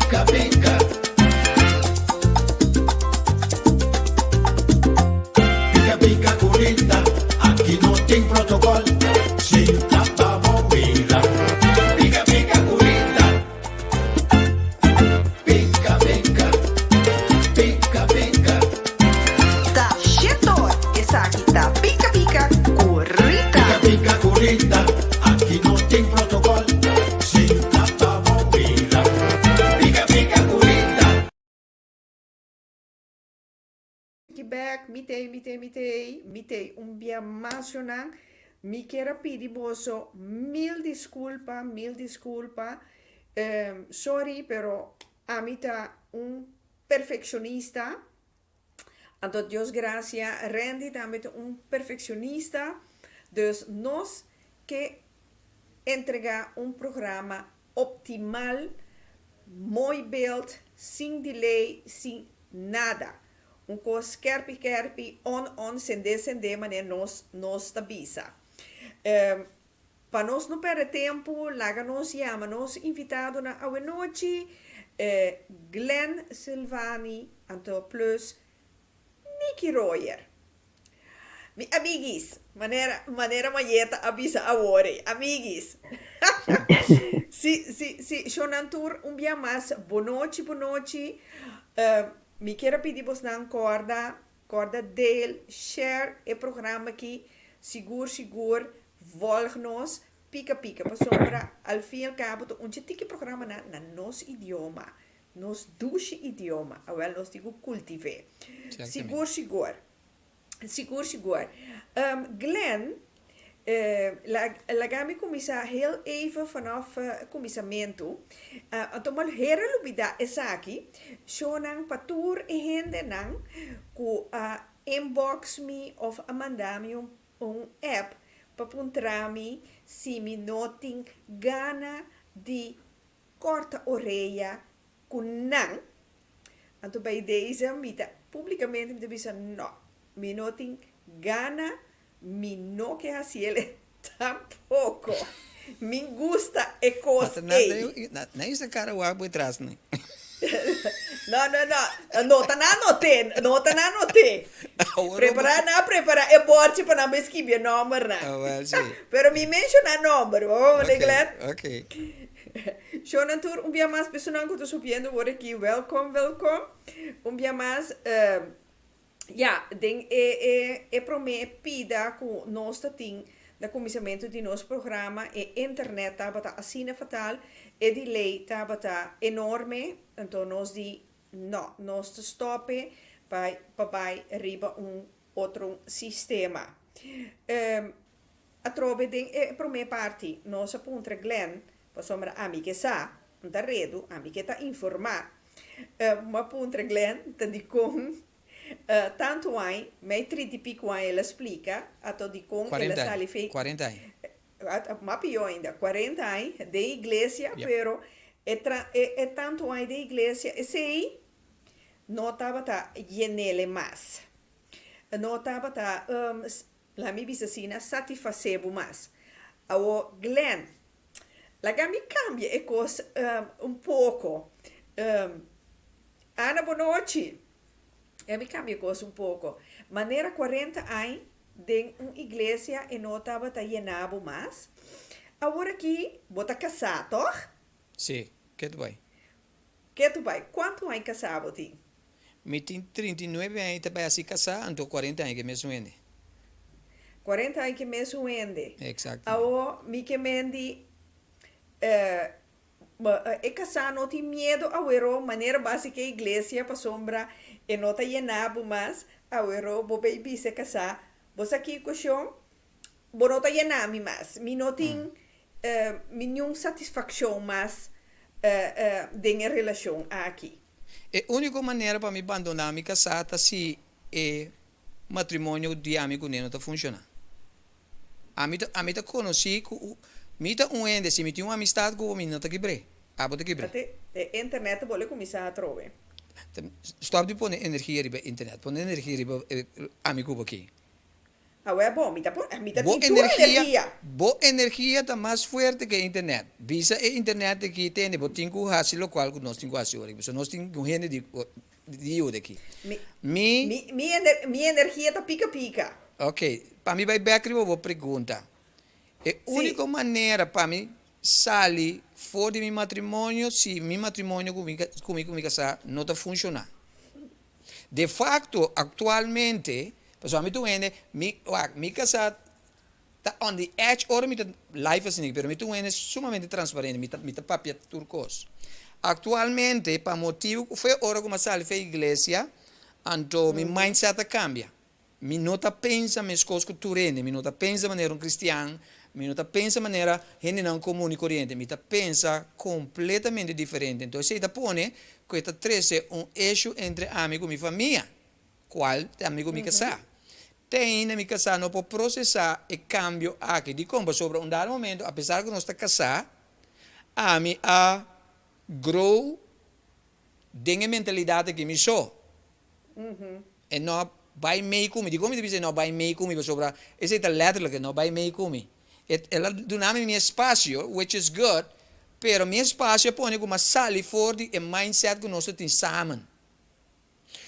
Pica, pica. Pica, pica, culita. Aqui não tem protocolo. Senta pra bobeira. Pica, pica, culita. Pica, pica. Pica, pica. Tá cheio, essa aqui tá pica-pica, corrida. Pica, pica, culita. Aqui não tem protocolo. Senta pra bobeira. Pica, pica, culita. Back, mitei mais jornal. Me quero pedir vosso mil disculpa. Sorry, pero a mí está un perfeccionista. Ando Dios gracia, Randy también un perfeccionista. Dus nos que entregar un programa optimal, mooi beeld, sin delay, nada. Un cos kerpi, on, sende, maneira nos tabisa. Para nós não perder tempo, laga nos chama, nos invitado na outra noite, Glenn Silvani, então plus Nicky Royer. Amiguis, maneira maieta avisa a ore, amiguis. Se Shonantur dia mais, boa noite. Me quero pedir vos na corda deel, share o programa aqui, seguro, volg-nos, pica, para sombra, al fim e al cabo, um tiki programa na nos idioma, nos douche idioma, awel nos digo cultive. Seguro. Glenn, lagami começar heel even vanaf começamento. Então, mal hera lubida essa aqui, shonang patur e hende nang ku inbox me of amandami app papuntrami si mi noting gana di corta orelha kunang. Então, bij deze mita publicamente me bisa no, mi noting gana mi no que haciele tampoco. Me gusta e cosa. Não é essa cara o água atrás, não. Não. Nota na note. Prepara e borte para não escrever número na. Well, sim. Pero me menciona número, Glenn. Okay. Shonantur, dia mais pessoal que estou subindo por aqui. Welcome. Dia mais den pida com nós tating da comissamento de nosso programa e internet tá assina fatal e de lei tá enorme, então nós nós stoppe para riba outro sistema. A trove den prome parte nossa puntra Glenn, para sombra amiga sa, tá redo, amiga tá informar. Uma puntra Glenn tá de com tanto ai, mai 30 e pico ai ela explica, ato di con ela sale fei 40 anos. Ma più ainda, 40 anos de igreja, pero é tanto ai de igreja, e sei notava tá yenele mais. Notava tá la mi bisasina satisfacebo mais. Ao Glenn, la gami cambia e cos pouco. Ana, boa noite. Me cambia coisa pouco. Maneira 40 anos de uma igreja e não estava llenado mais. Agora aqui, bota casado, Sim, que tu vai? Quanto anos casado tem? Me tem 39 anos também assim casar, então 40 anos que me suene. 40 anos que me suende. Exato. Agora, me que mendi casar não tem medo, agora, maneira básica igreja para sombra e não está llenado mais, agora, vou baby se casar, você aqui com o chão, vou não está llenado mais, me não tem nenhuma satisfação mais de relação aqui. A única maneira para me abandonar minha casada se é matrimônio de amigo não está funcionando. A mim tá conheci me tá ende se me tem uma amistade com o menino está quebrei. Bota quebrei. Até internet pode começar a trover. Stop de pôr energia riba internet, pôr energia riba amigo aqui. é bom, mita tem tua energia. Boa energia está mais forte que a internet. Visa a internet aqui tem, bo tinha raci local que nós temos raci hoje. Nós temos um rende de aqui. Minha energia tá pica-pica. Ok, para mim vai back eu vou perguntar. A única maneira para mim sair fora de meu matrimônio se meu matrimônio comigo casar não está funcionando. De facto, atualmente, pessoalmente tu ene, mi casar está on the edge ora mi life assim, pero mi tu ene sumamente transparente, mi ta papia turcos. Actualmente, para motivo foi hora como sale foi igreja, então mi mindset cambia. Mi não tá pensa mes coisas que tu rende, mi não tá pensa maneira cristiano, mi não tá pensa maneira gente não comum e corrente, mi tá pensa completamente diferente. Então, se tá pone que está trece eixo entre amigo e família, qual é amigo me casar. Tem na me casar não pode processar o cambio aqui de como sobre um dado momento, apesar que nós está casar, a grow dengue mentalidade que me sou. E não vai meio comigo, como eu dizer não vai meio comigo sobre esse é letterlijk não vai meio comigo. Ela dá-me meu espaço, which is good, pero meu espaço põe como sali fora de mindset que nós temos samen.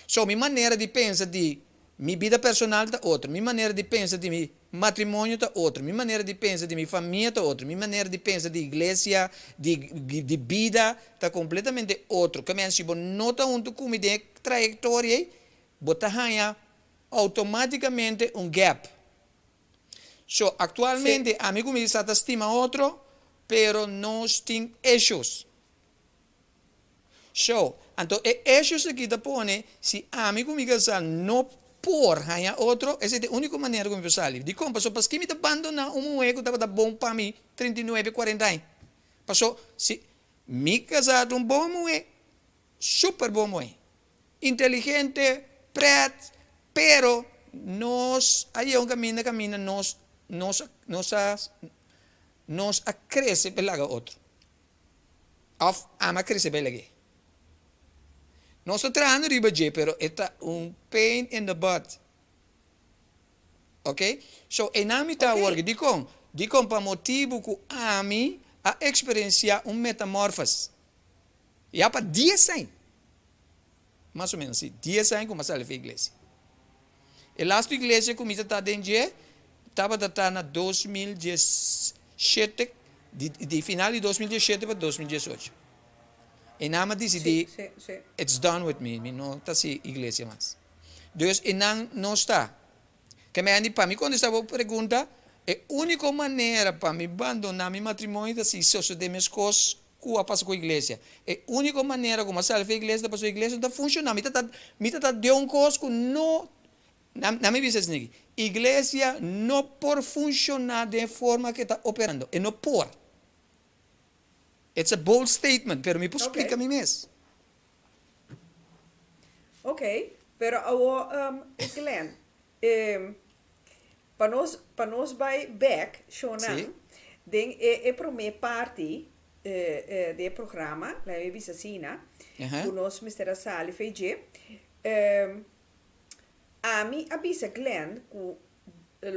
So, minha maneira de pensar de minha vida personal está outra, minha maneira de pensar de meu matrimônio está outra, minha maneira de pensar de minha família está outra, minha maneira de pensar de igreja, de vida está completamente outra. Que se você não está junto com minha trajetória, você ganha automaticamente gap. So, actualmente, amigo me está estima outro, pero nós temos issues. So, então, issues aqui da pone, se amigo me casar não por ganhar outro, essa é a única maneira como eu saio. De como, passou, porque me abandona moeco estava bom para mim, 39, 40 anos. Passou, se me casar bom moe, super bom moe. Inteligente, preto, pero nós, aí é um caminho, nós a crescer pela outro. Of ama crescer pela aqui. Nós estamos riba de, pero está pain in the butt. Ok? So, enami ta work di com pa motivo que ami a experienciar metamorfose. E para 10 anos. Mais ou menos assim, 10 anos como sale a igreja. E lá a igreja como está dentro estava na 2017, de final de 2017 para 2018. E nada decidi, it's done with me, não está assim igreja mais. Dus, e não está. Que para mim, quando estava pergunta, a única maneira para me abandonar meu matrimônio é se suceder minhas coisas que eu passo com a igreja. A única maneira como salve a igreja, para a igreja não funciona. Me está dando coisa que não. Na minha visão, igreja não pode funcionar de forma que está operando. E não pode. It's a bold statement, pero me posso explicar a mim mesmo. Ok, pero Glenn, para nós vai back, Shonan, den para minha parte do programa, lá eu vi assim, o nosso Mr. Sali fez a mim avisa Glenn que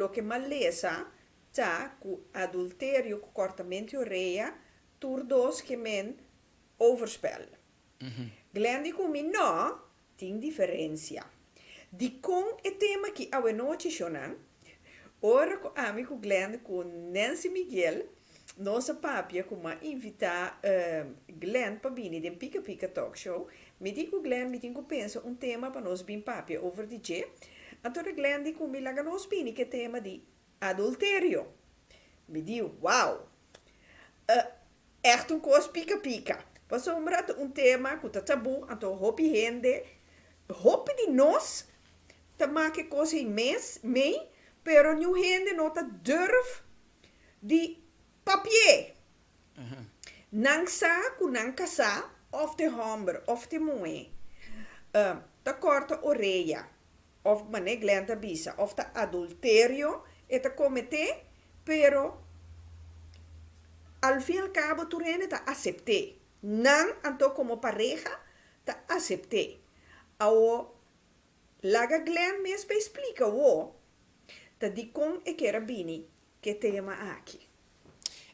o que maleza tá com adultério, com cortamento de orelha, turdos que men overspel. Glenn diz comigo, não, tem diferença. De com o tema que a noite chonan, ora com amigo Glenn com Nancy Miguel, nossa papia como invitar Glenn para vir de Pica Pica Talk Show. Me digo Glenn, me tenho pensa tema para nós bem papia over DJ. Então Glenn diz comigo, lá nós bem que tema de adultério. Me digo, uau. Echt coisa pica-pica. Passou tema que está tabu, então hopi gente, hopi de nós, te maken coisa mee, pero nu gente não tá durf de papier. Nang sa, ku nang kasa, of de hombre, of de moe. Ta corta orelha, of mané glenta bisa, of ta adulterio, e ta comete, pero al fin y al cabo tu rende ta acepté. Nan anto como pareja ta acepté. Ao laga Glenn mesmo explica o ta di con e carabini che tema aqui.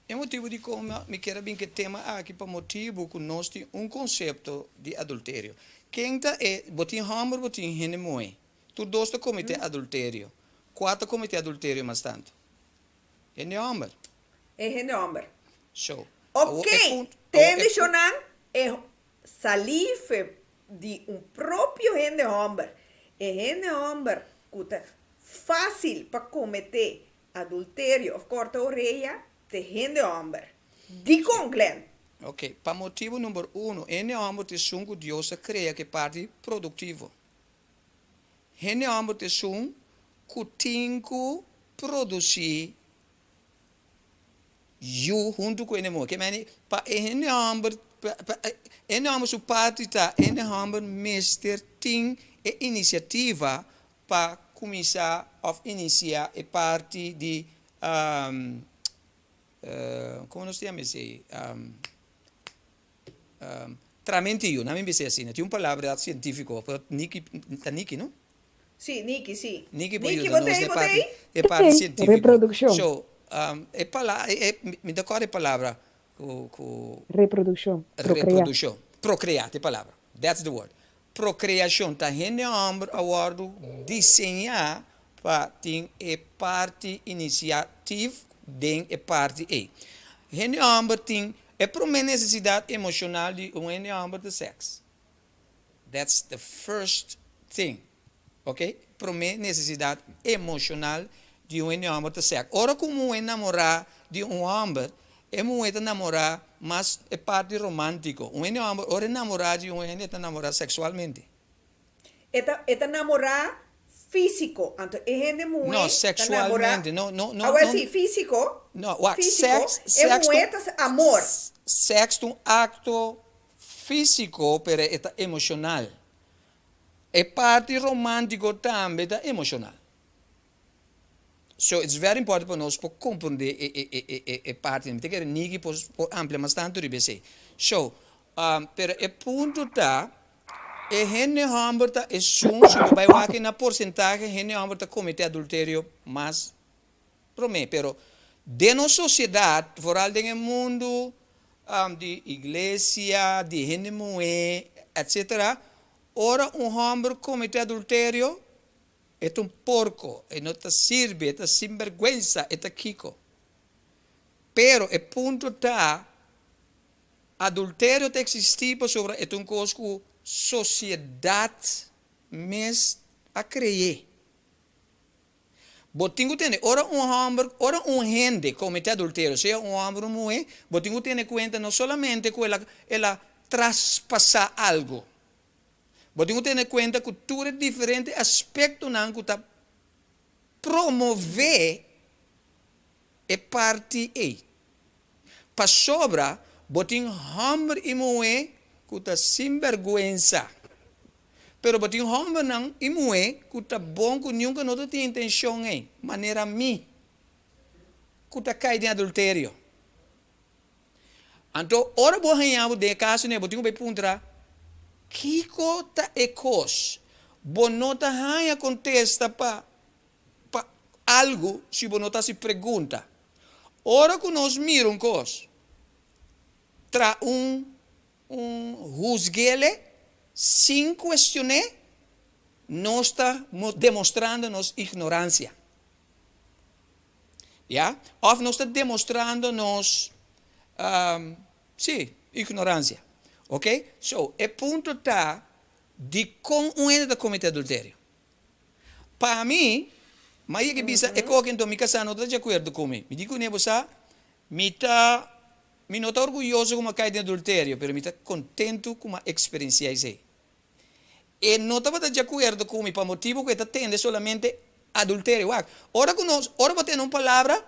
É motivo de como me quero bem que tema aqui para motivo que nós temos conceito de adultério. Quem tá é botin hammer botin hene moe. Tu dois tá cometer adultério. Quatro cometer adultério mais tanto. Hene hammer. E hende hombre. So. Ok, tende chonan e salive di un proprio hende hombre. E hende hombre cuta fácil para cometer adultério of corta orelha te hende hombre. Di con Glenn. Ok, para motivo número 1, hene hammer te sungo Deus cria que parte produtivo. Hene hammer te sung kutingu produzir you junto com ele que mani pa ene amber ene amber su partita ene amber mister ting e iniciativa para começar a iniciar e parte de como nós chamamos assim tramentio, não me dizer assim, tem uma palavra científica, Niki, não? Sì, Niki, sì. Niki botei. é parte científica. Reprodução. So, me dá qual é a palavra? Reprodução. Reprodução. Procriar, é a palavra. That's the word. Procriação. Tá rende amor a desenhar para ter a parte iniciativa den a parte E. Rende amor tem é para uma necessidade emocional de rende amor de sexo. That's the first thing. Ok? Para uma necessidade emocional de um homem de sexo. Ora, como é namorar de um homem, é muito namorar, mas é parte romântico. Um homem, ora namorar de um homem, é namorar sexualmente. Eta namorar físico. Então, é gente muito. Não, sexualmente. Não. Agora sim, físico. Não, físico. Sexo. É muito amor. Sexo é um acto físico, mas é emocional. É parte romântico também, é emocional. So it's very important para nós para compreender a parte. Não tem que ninguém por ampliar mais tanto de você. So, pero o ponto tá, é gente hamburger tá é sum, vai aqui na porcentagem gente hamburger tá cometer adultério, mas promete, pero de nossa sociedade, foral do mundo, de igreja, de gente mulher, etc. Ora hamburger cometer adultério é porco, e não te sirve, é sinvergüenza, é kiko. Pero o ponto está, adultério te existe sobre é coisa que sociedade mes a crer. Botingo tem, ora gente comete adultério, seja homem ou mulher, botingo tem conta não somente que ela traspassa algo. Podemos ter em conta cultura diferente aspecto não que está promover a parte E. Para sobra, botin homem e mulher que está sem vergonha. Pero botin homem não e mulher que está bom que nunca não tem intenção em maneira mi que está caindo em adultério. Então, ora bo hanhavo de caso né botin vai puntra Kiko ta ekos, bonota hanya contesta pa algo se bonota se pergunta. Ora que nós miram cos, tra juzguele sem questionar, nós está demonstrando nossa ignorância. Ja? Of nós está demonstrando nos, ignorância. Ok? So, o ponto está de como ainda cometer adultério. Para mim, mas que bisa é que então me casar não está de acordo comigo. Me digo nem você, me não está orgulhoso como cai de adultério, mas me está contento com a experiência aí. E não está de acordo comigo para motivo que está tendo somente adultério. Ora que nós, ora para ter uma palavra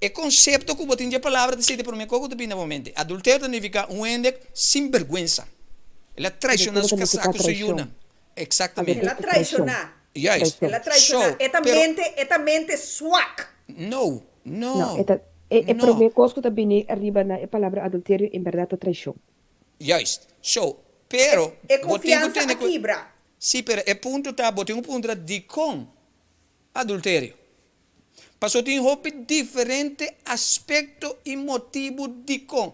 o conceito que eu tenho a palavra de ser para mim, como eu momento. Adultério significa um ende sem vergonha. Ela traiciona os casacos e una. Exatamente. Ela traiciona. Yes. Ela traiciona. Esta mente swak. No. Para mim, coisa que também arriba na palavra adultério, em verdade, é traição. Yes. So, pero... É confiança aqui, bra. Sim, pero o ponto está, botem um ponto de com adultério. Passou tem roupa diferente aspecto e motivo de com.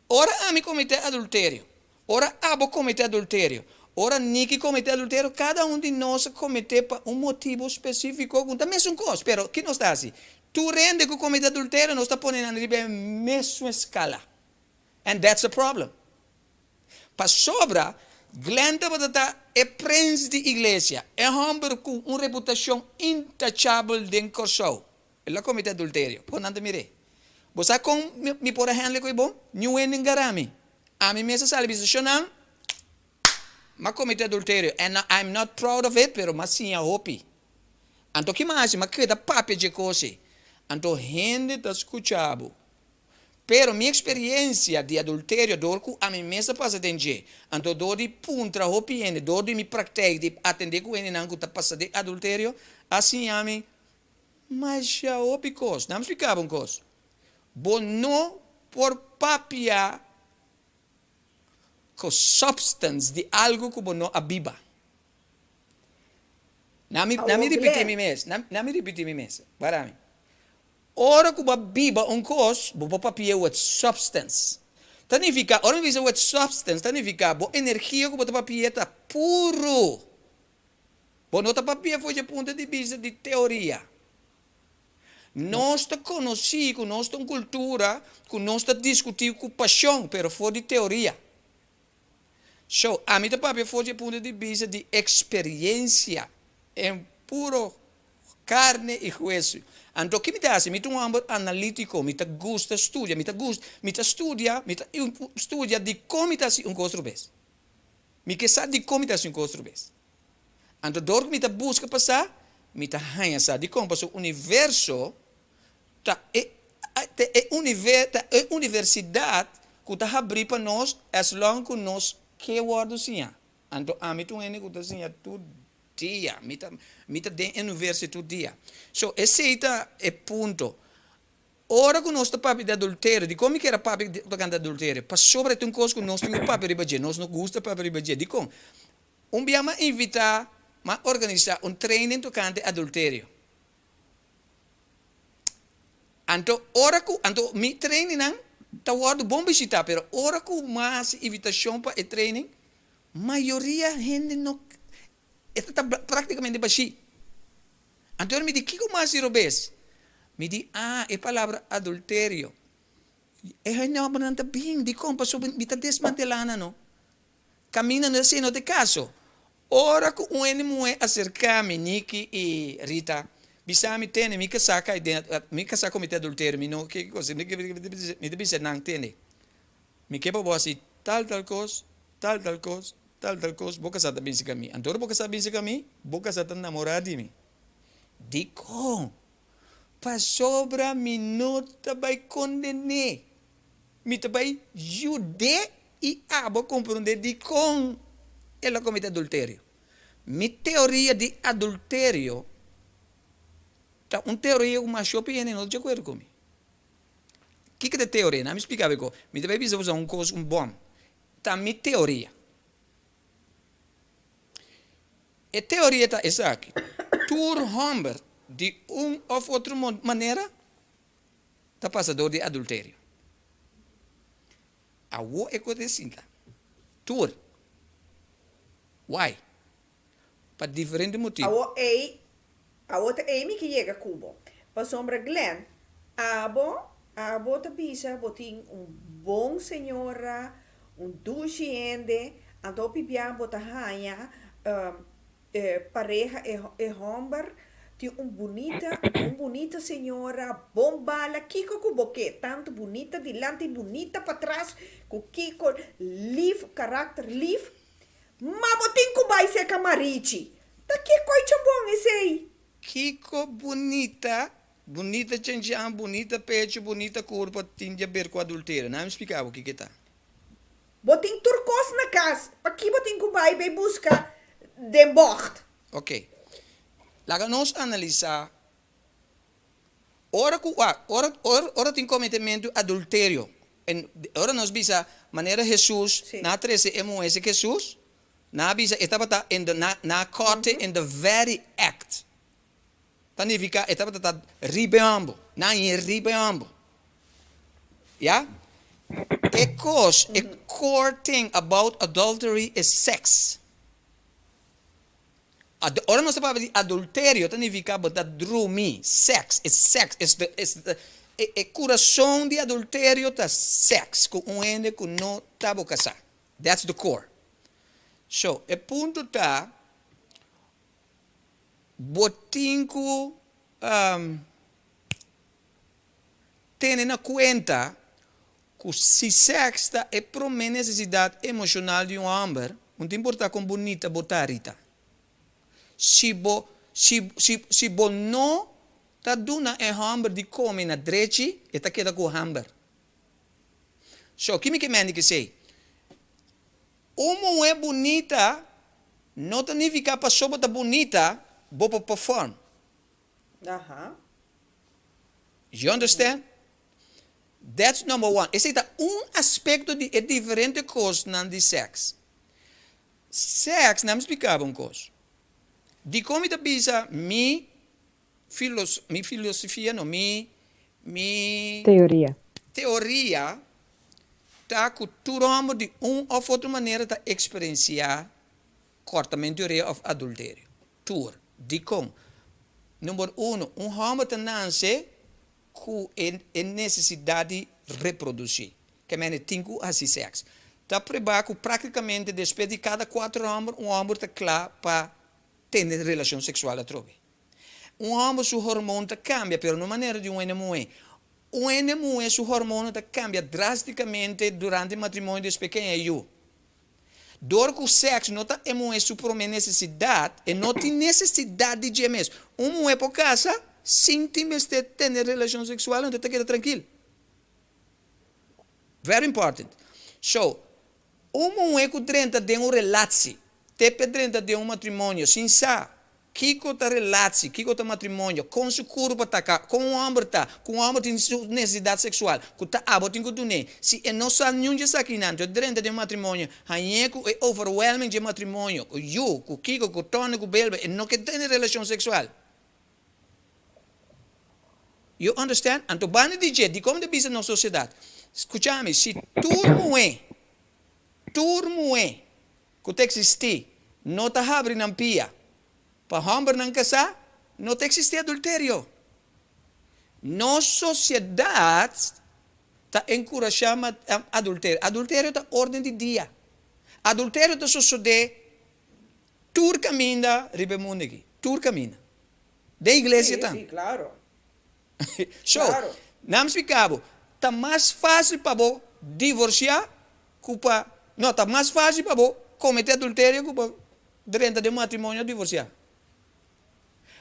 Ora a me comete adultério. Ora abo comete adultério. Ora Niki comete adultério. Cada um de nós comete por um motivo específico. Com a mesma coisa. Pero que não está assim? Tu rende que comete adultério, não está ponendo na mesma escala. And that's a problem. Para sobra, Glenda batata é príncipe de igreja. É homem com uma reputação intouchable dentro do show. Ela comete adultério. Quando anda mire. Você com me pode handle com bom? New ending garami. A mim mesmo sabe isso não. Mas comete adultério. And I'm not proud of it, pero mas sim a hope. Anto que mais, mas que da papi de coisa. Anto gente tá escutando. Pero minha experiência de adultério dorco a mim mesmo passa dentro. Anto do de puntra hope ende, do de me pratique de atender com ele não que tá passa de adultério, assim a mim. Mas já hope cos, não ficava um cos. Bono por papia com substance de algo que bono a biba. Não me repetir me mesmo. Para mim. Ora que a biba um cos, bo papia with substance. Significa, ora me with substance, significa bo energia que bota papia tá puro. Bono tá papia foi de ponto de vista de teoria. Nós conhecemos, com nossa cultura, com nossa discutir com paixão, pero foi de teoria. So, a mim também foi de ponto de vista de experiência, em puro carne e juízo. Então, o que me dá assim? Me dá um âmbito analítico, me gusta estudia, me estudia de como está um construbes. Me quer saber de como está um construbes. Então, dor que me busca passar, me tá hanha de como o universo é universidade que tá abrir para nós as long que nós que word sim. Então a mim tu ene que tá sim todo dia, me tá de universidade todo dia. So esse é ponto. Ora que nós tá papo de adultério, de como que era papo de adultério, para sobre um coisa que nós temos papo de badia, nós não gosta papo de badia, de como biama invitar mas organizar um training tocante adultério. Anto mi training não tá word bom visitar, pero ora que mais invitação para o training, maioria gente não está praticamente baixi. Então me diz que mais irobes? Me diz é palavra adultério. É não bananta bem, de como passou me tá desmantelando não. Camina nesse no de caso. Ora que um enemo acercar-me, Niki e Rita, bisa me tene, me casaca comete adultério, me não que coisa, me deve ser não tene. Me que para você tal coisa, boca sata bem se caminho. Antoro boca sata bem se caminho, boca sata namorado de mim. Dico, para sobra minuta vai condenar, me vai jude e abo compreender de com ela comete adultério. Minha teoria de adultério tá uma teoria que uma shopping não de acordo comigo. O que é teoria? Não me explicava como. Me deve usar um coisa bom. Tá minha teoria. A teoria tá essa aqui. Tur homem de ou outra maneira tá passador de adultério. A o é coisa assim. Tur Why? Para diferente motivo. A outra Amy que chega a Cuba. Para sombra Glenn. Abo te pisa, botin bom senhora, duchiende, ando pipian bota hanha, pareja e homem, tem bonita senhora, bom bala, kiko com boque, tanto bonita delante, bonita para trás, com kiko, caráter live. Mas botin que vai ser camariche. Da que coisa bom esse aí? Kiko bonita tchanjam, bonita pecho, bonita corpo, tinha ver com adultério. Não me explicava o que tá. Botin turcos na casa. Aqui botin que vai buscar de bord. Ok. Laga nós analisar. Ora tem cometimento adultério. Ora nós bisa maneira Jesus, na 13 MOS Jesus. Na bisa estava na corte in the very act. significa está ribeambo, na in ribeambo. Yeah? A core thing about adultery is sex. Ora nós estamos falando de adultério, significa that drumi, sex, is the coração de adultério tá sex, com ende que não tá casar. That's the core. So, o ponto tá botinco tem na conta que se sex tá é para uma necessidade emocional de um homem, não tem importa com bonita botarita. Se bo não tá dando hamburger de comer na dreche, está queda com hamburger. So, que me que sei? Uma mulher bonita, não significa para só botar bonita, boa perform. Aham. You understand? That's number one. Esse é aspecto de diferente coisa na de sex. Sex, não me explicava coisa. De como está bisa mi filosofia, no mi Teoria. tá que todo homem de ou outra maneira tá experienciar cortamento de adultério. Tur, de como. Número 1, homem tá nasce com a necessidade de reproduzir. Que é tem que fazer sexo. Tá preparado praticamente depois de cada 4 homens, homem está claro para ter relação sexual a trobe. Homem, seu hormônio cambia, mas de maneira de mulher. Mulher, seu hormônio cambia drasticamente durante o matrimônio desde pequeno. Dor que o sexo não está em sua própria necessidade, e não tem necessidade de gemer. Uma mulher por casa, sente de ter relação sexual, não está queda tranquilo. Very important. So, uma mulher que 30 de uma relação, tepe 30 de um matrimônio, sem saber que está relação, que está matrimônio, com seu corpo com o homem com o homem tem necessidade sexual, que está abotin que tu nem. Se não sabe nenhum de saquinante, 30 de um matrimônio, aí é overwhelming de matrimônio, o Kiko, o Tony, o Belba, e não que tem relação sexual. You understand? Então, bane de como de bisa na sociedade. Escute-me, se turmo que existe, não está abrindo na pia. Para homem não casar, não existe adultério. Nossa sociedade está encorajando adultério. Adultério está ordem de dia. Adultério está sucedendo tur caminha, ribemundo aqui. Tur caminha. Da igreja também. Sim, claro. So, Claro. não me explicava. Está mais fácil para você divorciar que para... Não, está mais fácil para você cometer adultério que para durante o matrimônio divorciar.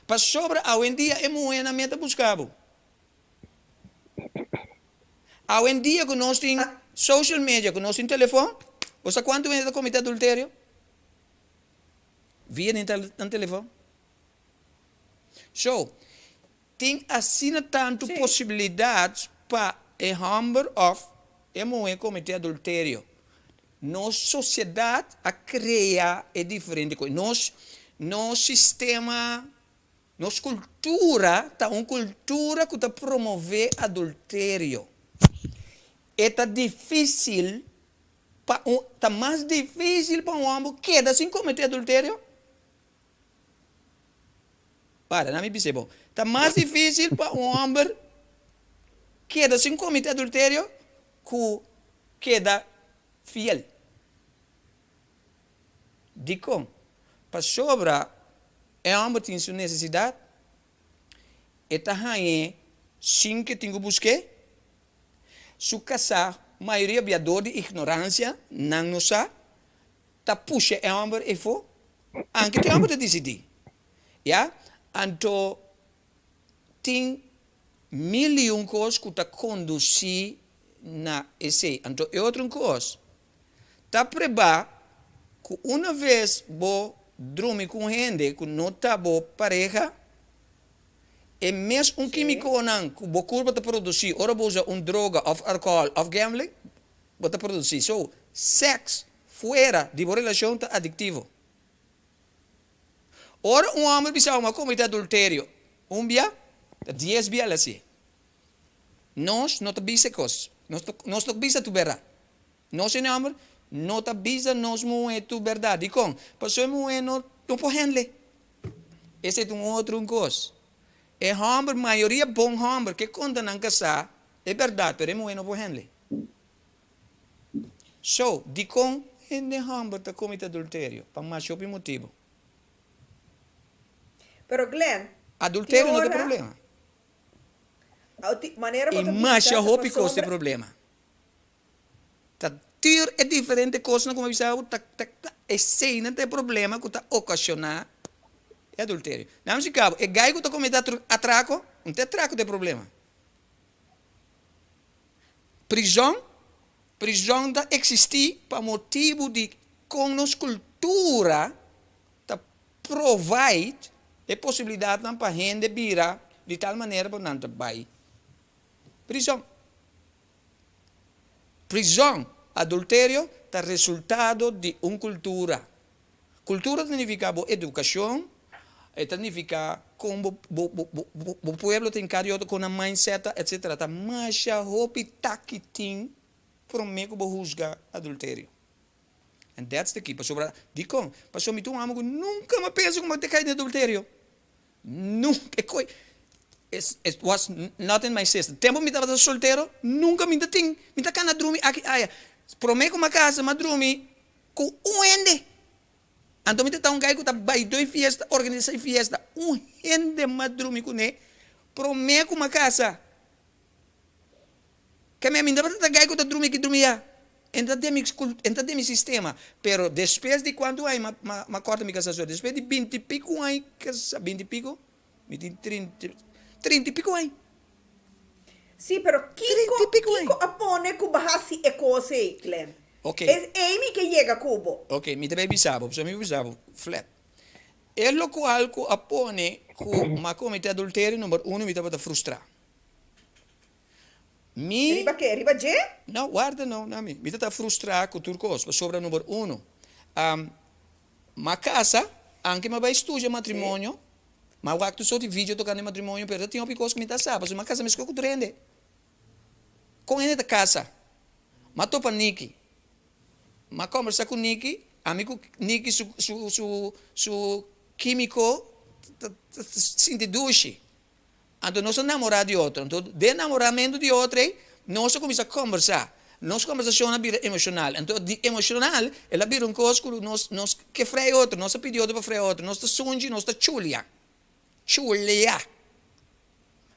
Para sobre, hoje em dia, é muito na meta buscável. Hoje em dia, que nós temos social media, que nós temos telefone, você quanto é cometer adultério? Via no telefone. So, tem assim tanto possibilidades para a number of mulher cometer adultério. Nossa sociedade a criar é diferente coisa. Nosso sistema, nossa cultura tá uma cultura que está promover adultério. É difícil, tá mais difícil para um homem queda sem cometer adultério. Para, não me percebo. Está mais difícil para um homem queda sem cometer adultério que queda fiel. De como? Para sobra, homem tem sua necessidade, está aí, sim que tem que buscar, se casar, maioria biador de ignorância, não sabe, está puxa homem e for, anche tem homem de decidir. Yeah? Então, tem milhões de coisas que está conduzir na esse. Então, é outra coisa. Está preparado que uma vez você dorme com gente que não está boa pareja, é mesmo químico não, que o corpo está produzir, ora você usa droga, ou álcool, ou gambling, você está produzir. So, sexo fora de uma relação está adictivo. Ora, homem precisa cometer adultério. Umbia, 10 biela assim. Nós não te bisa coisas. Nós te bisa tu berra. Nós em amor, não te bisa nós moe tu verdade. E com, passou moe não pode handle. Esse é outro coisa. É hambre, maioria bom hambre, que conta não casar, é verdade, pero moe não pode handle. So, di com, ende hambre ta comite adultério, para mais motivo. Pero Glenn, Adultério não que tem hora- problema. maneira E para mais a roupa pessoa costa problema. Tá tir é diferente coisa como avisava, é sem não tem problema que tá ocasionar é adultério. Não se cabo, é gai que tá cometendo atraco, não tem atraco tem problema. Prisão tá existir para motivo de com nos cultura tá provide a possibilidade para gente virar de tal maneira para não vai. Prisão, adultério, é resultado de uma cultura. Cultura significa boa educação, significa como o povo tem carregado com a mindset, etc. Tá mais a roupa que tem para mim que vou julgar adultério. And that's the key. Pastor, digo, pastor, me tu amo, nunca me penso como te cai de adultério. Nunca, it was not in my system. Tempo me estava solteiro, nunca me tinha, me tá cana dormir aqui, prometo uma casa, mas dormir com ende. Então me tá gai que tá vai dois fiesta, organizar fiesta, ende mas dormir com ne, prometo uma casa. Que me ainda tá gai que tá dormir que dormia. Entra de mi sistema, pero depois de quanto aí, ma corta mi casação, depois de 20 e pico aí, 20 e pico, me tem 30 e pico aí. Sim, pero Típico, Kiko apone que bahasi é coisa, Glenn. Ok. É Amy que chega a Cubo. Ok, mi também bisabo, so mi bisabo, flat. É lo qual que apone que ma comete adultério número 1 me estava frustrar. Riba que? Riba J? Não, guarda não, me está frustrar com turcos, sobre número 1. Ma casa, anche ma vai studia matrimônio, ma waktu só de vídeo tocando matrimônio, pero tinha picos que me tá sabe, ma casa me escolhe com trende. Com ele da casa, ma topa Niki, ma conversa com Niki, amigo Niki su químico, sente duche. Então, nós namoramos de outro. Então, de namoramento de outro, nós começamos a conversar. Nossa conversação é emocional. Então, de emocional, ela vira uma coisa que nós que freia outro, nós pedimos outro para frear outro. Nós sunge, nós chulia. Chulia.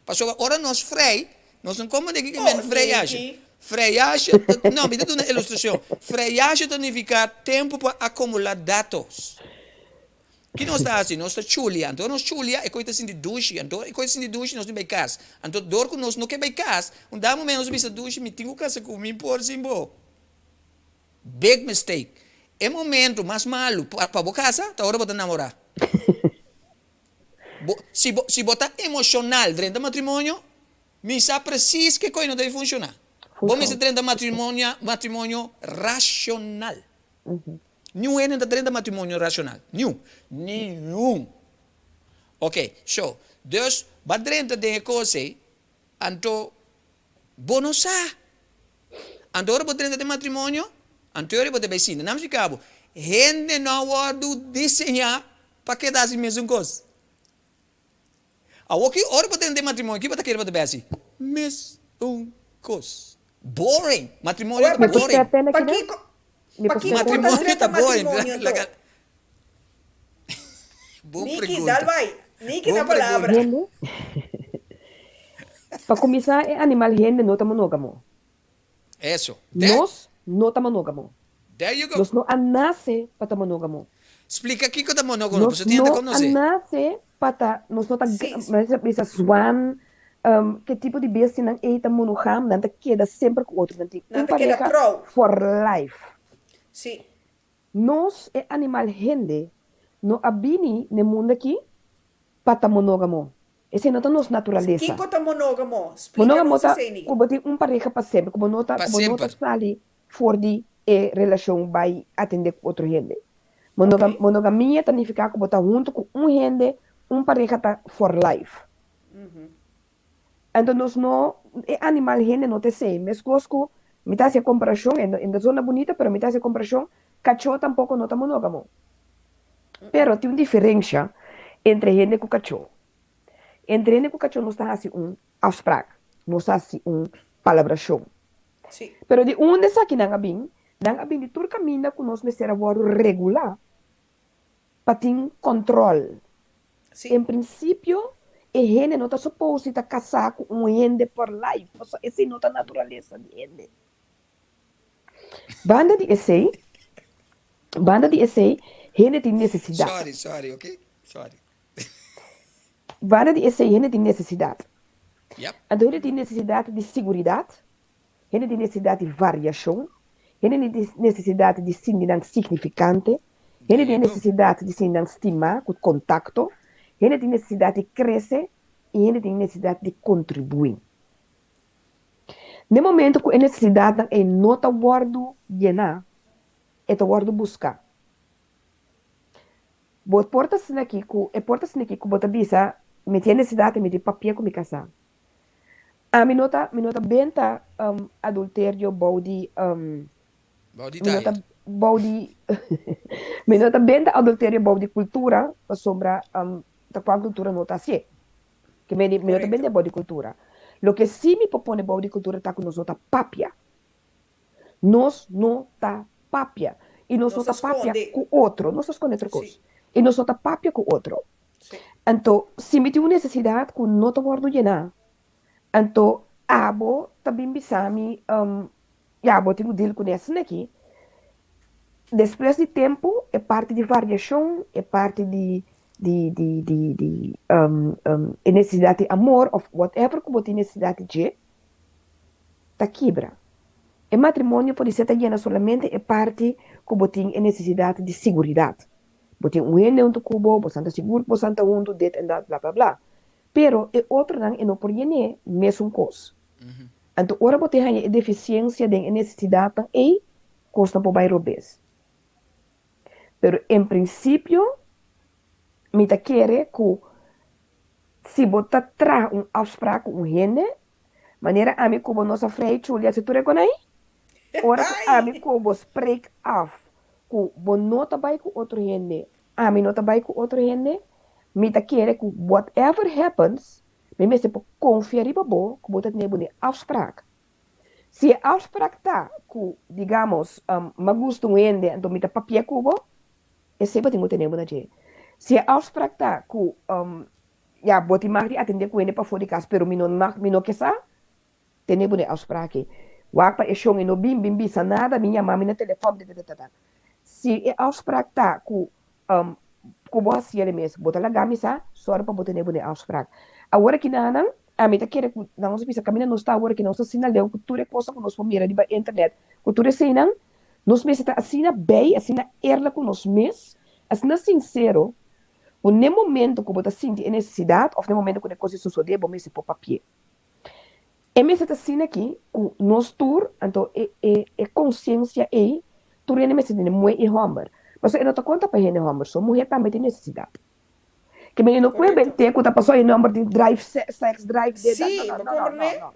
Passou agora nós freia, nós não como de que men freiagem. Freiagem, não, me dá uma ilustração. Freiagem significa tempo para acumular dados. Que nós está assim, nós está chulia, então nós chulia é coisa assim de duche, então é coisa assim de duche nós não vai casa, então dor que nós não quer vai casa, dá momento nós bisa duche, me tenho casa com mim por simbo. Big mistake. É momento mais malo para casa, tá hora para namorar. Se botar emocional dentro do matrimônio, me sabe preciso que coisa não deve funcionar. Vamos dentro do matrimônio racional. Nenhum é dentro do matrimônio racional. Nenhum. Ok, so, Deus, vai dentro de coisa, então, bonusar. Então, ora, dentro do matrimônio, então, ora, vai ser, não se cabo, gente não vai desenhar para que dá assim mesmo coisa. Aqui, ora, dentro do matrimônio, aqui, vai querer vai assim, mesmo coisa. Boring. Matrimônio é boring. Para Kiko... Matrimônio está boring. Boa Niki, pergunta. dal vai. Niki Boa na palavra. Rende. Para começar, é animal rende não está monógamo. Eso. Nós não está monógamo. There you go. Nós não nasce para estar monógamo. Explica aqui que está monógamo. Nós Você tem como não não sei. nasce para nós não está essa swan que tipo de bestia não é monogamo, não queda sempre com outro, não tem Não te queda trou. for life. Sim. Nós é animal rende, não abini no mundo aqui para estar monógamo. Essa não é nossa natureza. Kiko tá monógamo. Explica Monógamo nos tá, assim. como tem pareja para sempre, como não tá, Para como não tá sempre. sali for de relação vai atender com outro gente. Ok. Monogamia significa como tá junto com gente, pareja tá for life. Então, nós não, é animal gente não te sei, mas cosco, me tá se comparação, em da zona bonita, pero me tá se comparação, cachorro tampouco não tá monógamo. Pero tem uma diferença entre gente com cachorro. Entre gente com cachorro, nós está assim afspraak, nós está assim palabração. Sim. Pero de onde sa que nang abing de tur camina com nós me será voar regular, para ter controle. Sim. Em princípio, a gente não está suposto a casar com um gente por life. Essa não é a natureza de gente. Banda de essay, gente tem necessidade. Sorry, ok? Sorry. Banda de essay, gente tem necessidade. Yep. Então, gente tem necessidade de segurança, gente tem necessidade de variação, gente tem necessidade de ser significante, gente tem necessidade de ser estima, com contato, gente tem necessidade de crescer e gente tem necessidade de contribuir. No momento que a necessidade é não está guardo llenar, é está guardo buscar. Bot portas aqui que bota bisa, me tem necessidade de papel com me casar. A me nota benta adultério body body me nota benta adultério body cultura sombra da qual cultura nota assim. Que me nota benta body cultura. Lo que sí me propone body cultura está com nós nota papia. Nós nota papia. E nós nota papia com outro. Nós esconde outra coisa. E nós nota papia com outro. Sim. Então, se me tem uma necessidade com nota guardo llenar, então, abo também bisa mi abo tenho deal com essa aqui. Depois de tempo, é parte de variação, é parte de necessidade de amor, of whatever que você tem necessidade de, tá quebra. O matrimônio pode ser llena solamente é parte que você tem necessidade de segurança. Você tem gente onde cubo, você está seguro, você está onde, det and that, blá blá blá. Pero e outro não é não por llenar mesmo coisa. Então, ora você tem deficiência de necessidade e costa por bairro bes. Pero em princípio, me tá querer que se você traz afspraak com gente, maneira a mim como nossa freia Julia se tu reconhece, ora a mim como spreek af, que você não tá bem com outro gente, a mim não tá bem com outro gente, me tá querer que whatever happens, me se pode confiar em você que você tem uma afspraak. Se a afspraak tá, que digamos, me gusta um gente, então me tá papel com você, é sempre que tem uma gente. Se a afspraak tá, que você mag atender com ele para fora de casa, pero me não quer saber, tem uma afspraak. Wakpa é show e não bim, sa nada, minha mãe no telefone, se a afspraak tá, que como assim ele mesmo, bota lá gamisa, só para botar nele uma afspraak. Agora que não, a mim tá querendo, não se precisa caminhar, não está agora que não se assina leu, cultura é coisa que nós vamos mirar na internet, cultura assim não, nós mesmos tá assina bem, assina erla com nós mesmos, assina sincero, no momento que você sente necessidade, ou no momento que a coisa sucede, você se pôr papel. E mesmo tá assina aqui, com nós tur, então é consciência aí, tu ainda me sente muito e homem. Mas eu não te conta para gente homem, só mulher também tem necessidade. Que me não pode bem ter que tá passou em número de drive, sex drive, Sim,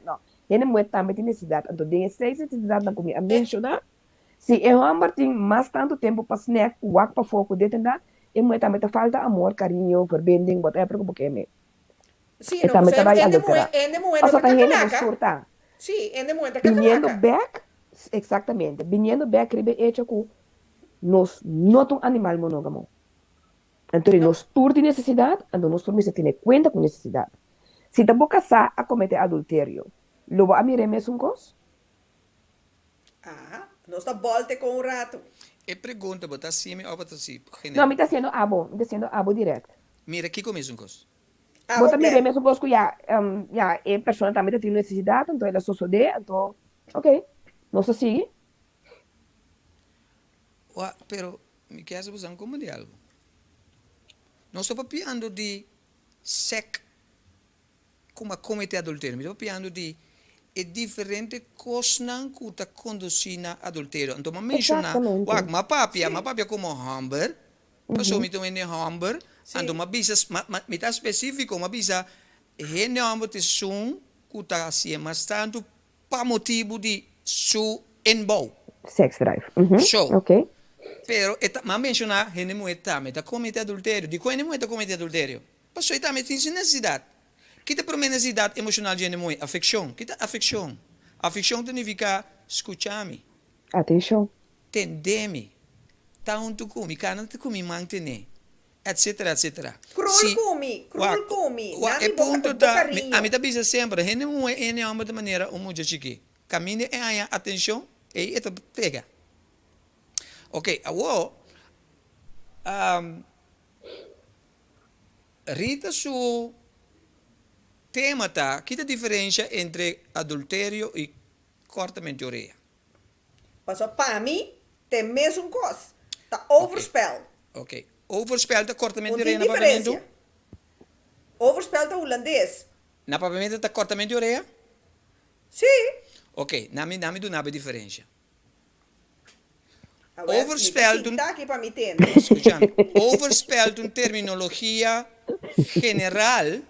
não. Ele mulher também tem necessidade. Então, tem essa necessidade na comida. A mencionar, se é homem tem mais tanto tempo para snack, walk para foco, detendar, e mulher também te falta amor, carinho, verbinding, whatever que você quer. Sim, E também trabalha a lutar. ende Mas só muita tem gente cacalaca. surta. Sim, ende muita Viniendo cacalaca. back, exatamente. Viniendo back, ribe hecho que nós não somos um animal monógamo. Então, nós temos necessidade, então nós temos que ter conta com necessidade. Se você vai casar a cometer adultério, lo vai a mirar mesmo coisa? Ah, nós tá volte com um rato. E pergunta, botar sim ou botar sim? Não, me está sendo abo direto. Mira, aqui começa um coisa. Ah, Bota mirar ok. mesmo coisa que a pessoa também tem necessidade, então ela só de, então, ok, nós sigue. Pero, me quer saber como de algo. Não estou papiando de sec como a cometer adultério. Estou papiando de é diferente coisa que está conduzindo a adultério. Então, me menciona, Exatamente. ma papia como hamburger, pessoa me toma em hamburger, então, me bisa específico, me bisa Não te sun que tá assim, mas tanto para motivo de su enbou. Sex drive. Mhm. Show. Ok. Pero mas mencionar, ele não está, mas comete adultério. De quando não está comete adultério? Passou está metendo necessidade. Kita para necessidade emocional de ele muito, afecção. Kita afecção. Afecção significa escutar-me, Atenção. entender-me, tá onde comigo, cara te comigo manter, etc, etc. Cruel comi. É ponto da, a mim tá bisa sempre, ele não é uma maneira um muito chique. Caminhe é a atenção e это pega. Ok, agora Rita su tema tá, que a diferença entre adultério e cortamento de orelha? Passou para mim, tem mesmo coisa. Tá overspel. Ok. Overspel tá cortamento de Não tem orelha na diferença. pavimento? Overspel tá holandês. Na pavimento tá cortamento de orelha? Sim. Ok, nami do nada diferença. Overspel. Tá aqui para mim tem. Escutando. Overspel é uma terminologia general.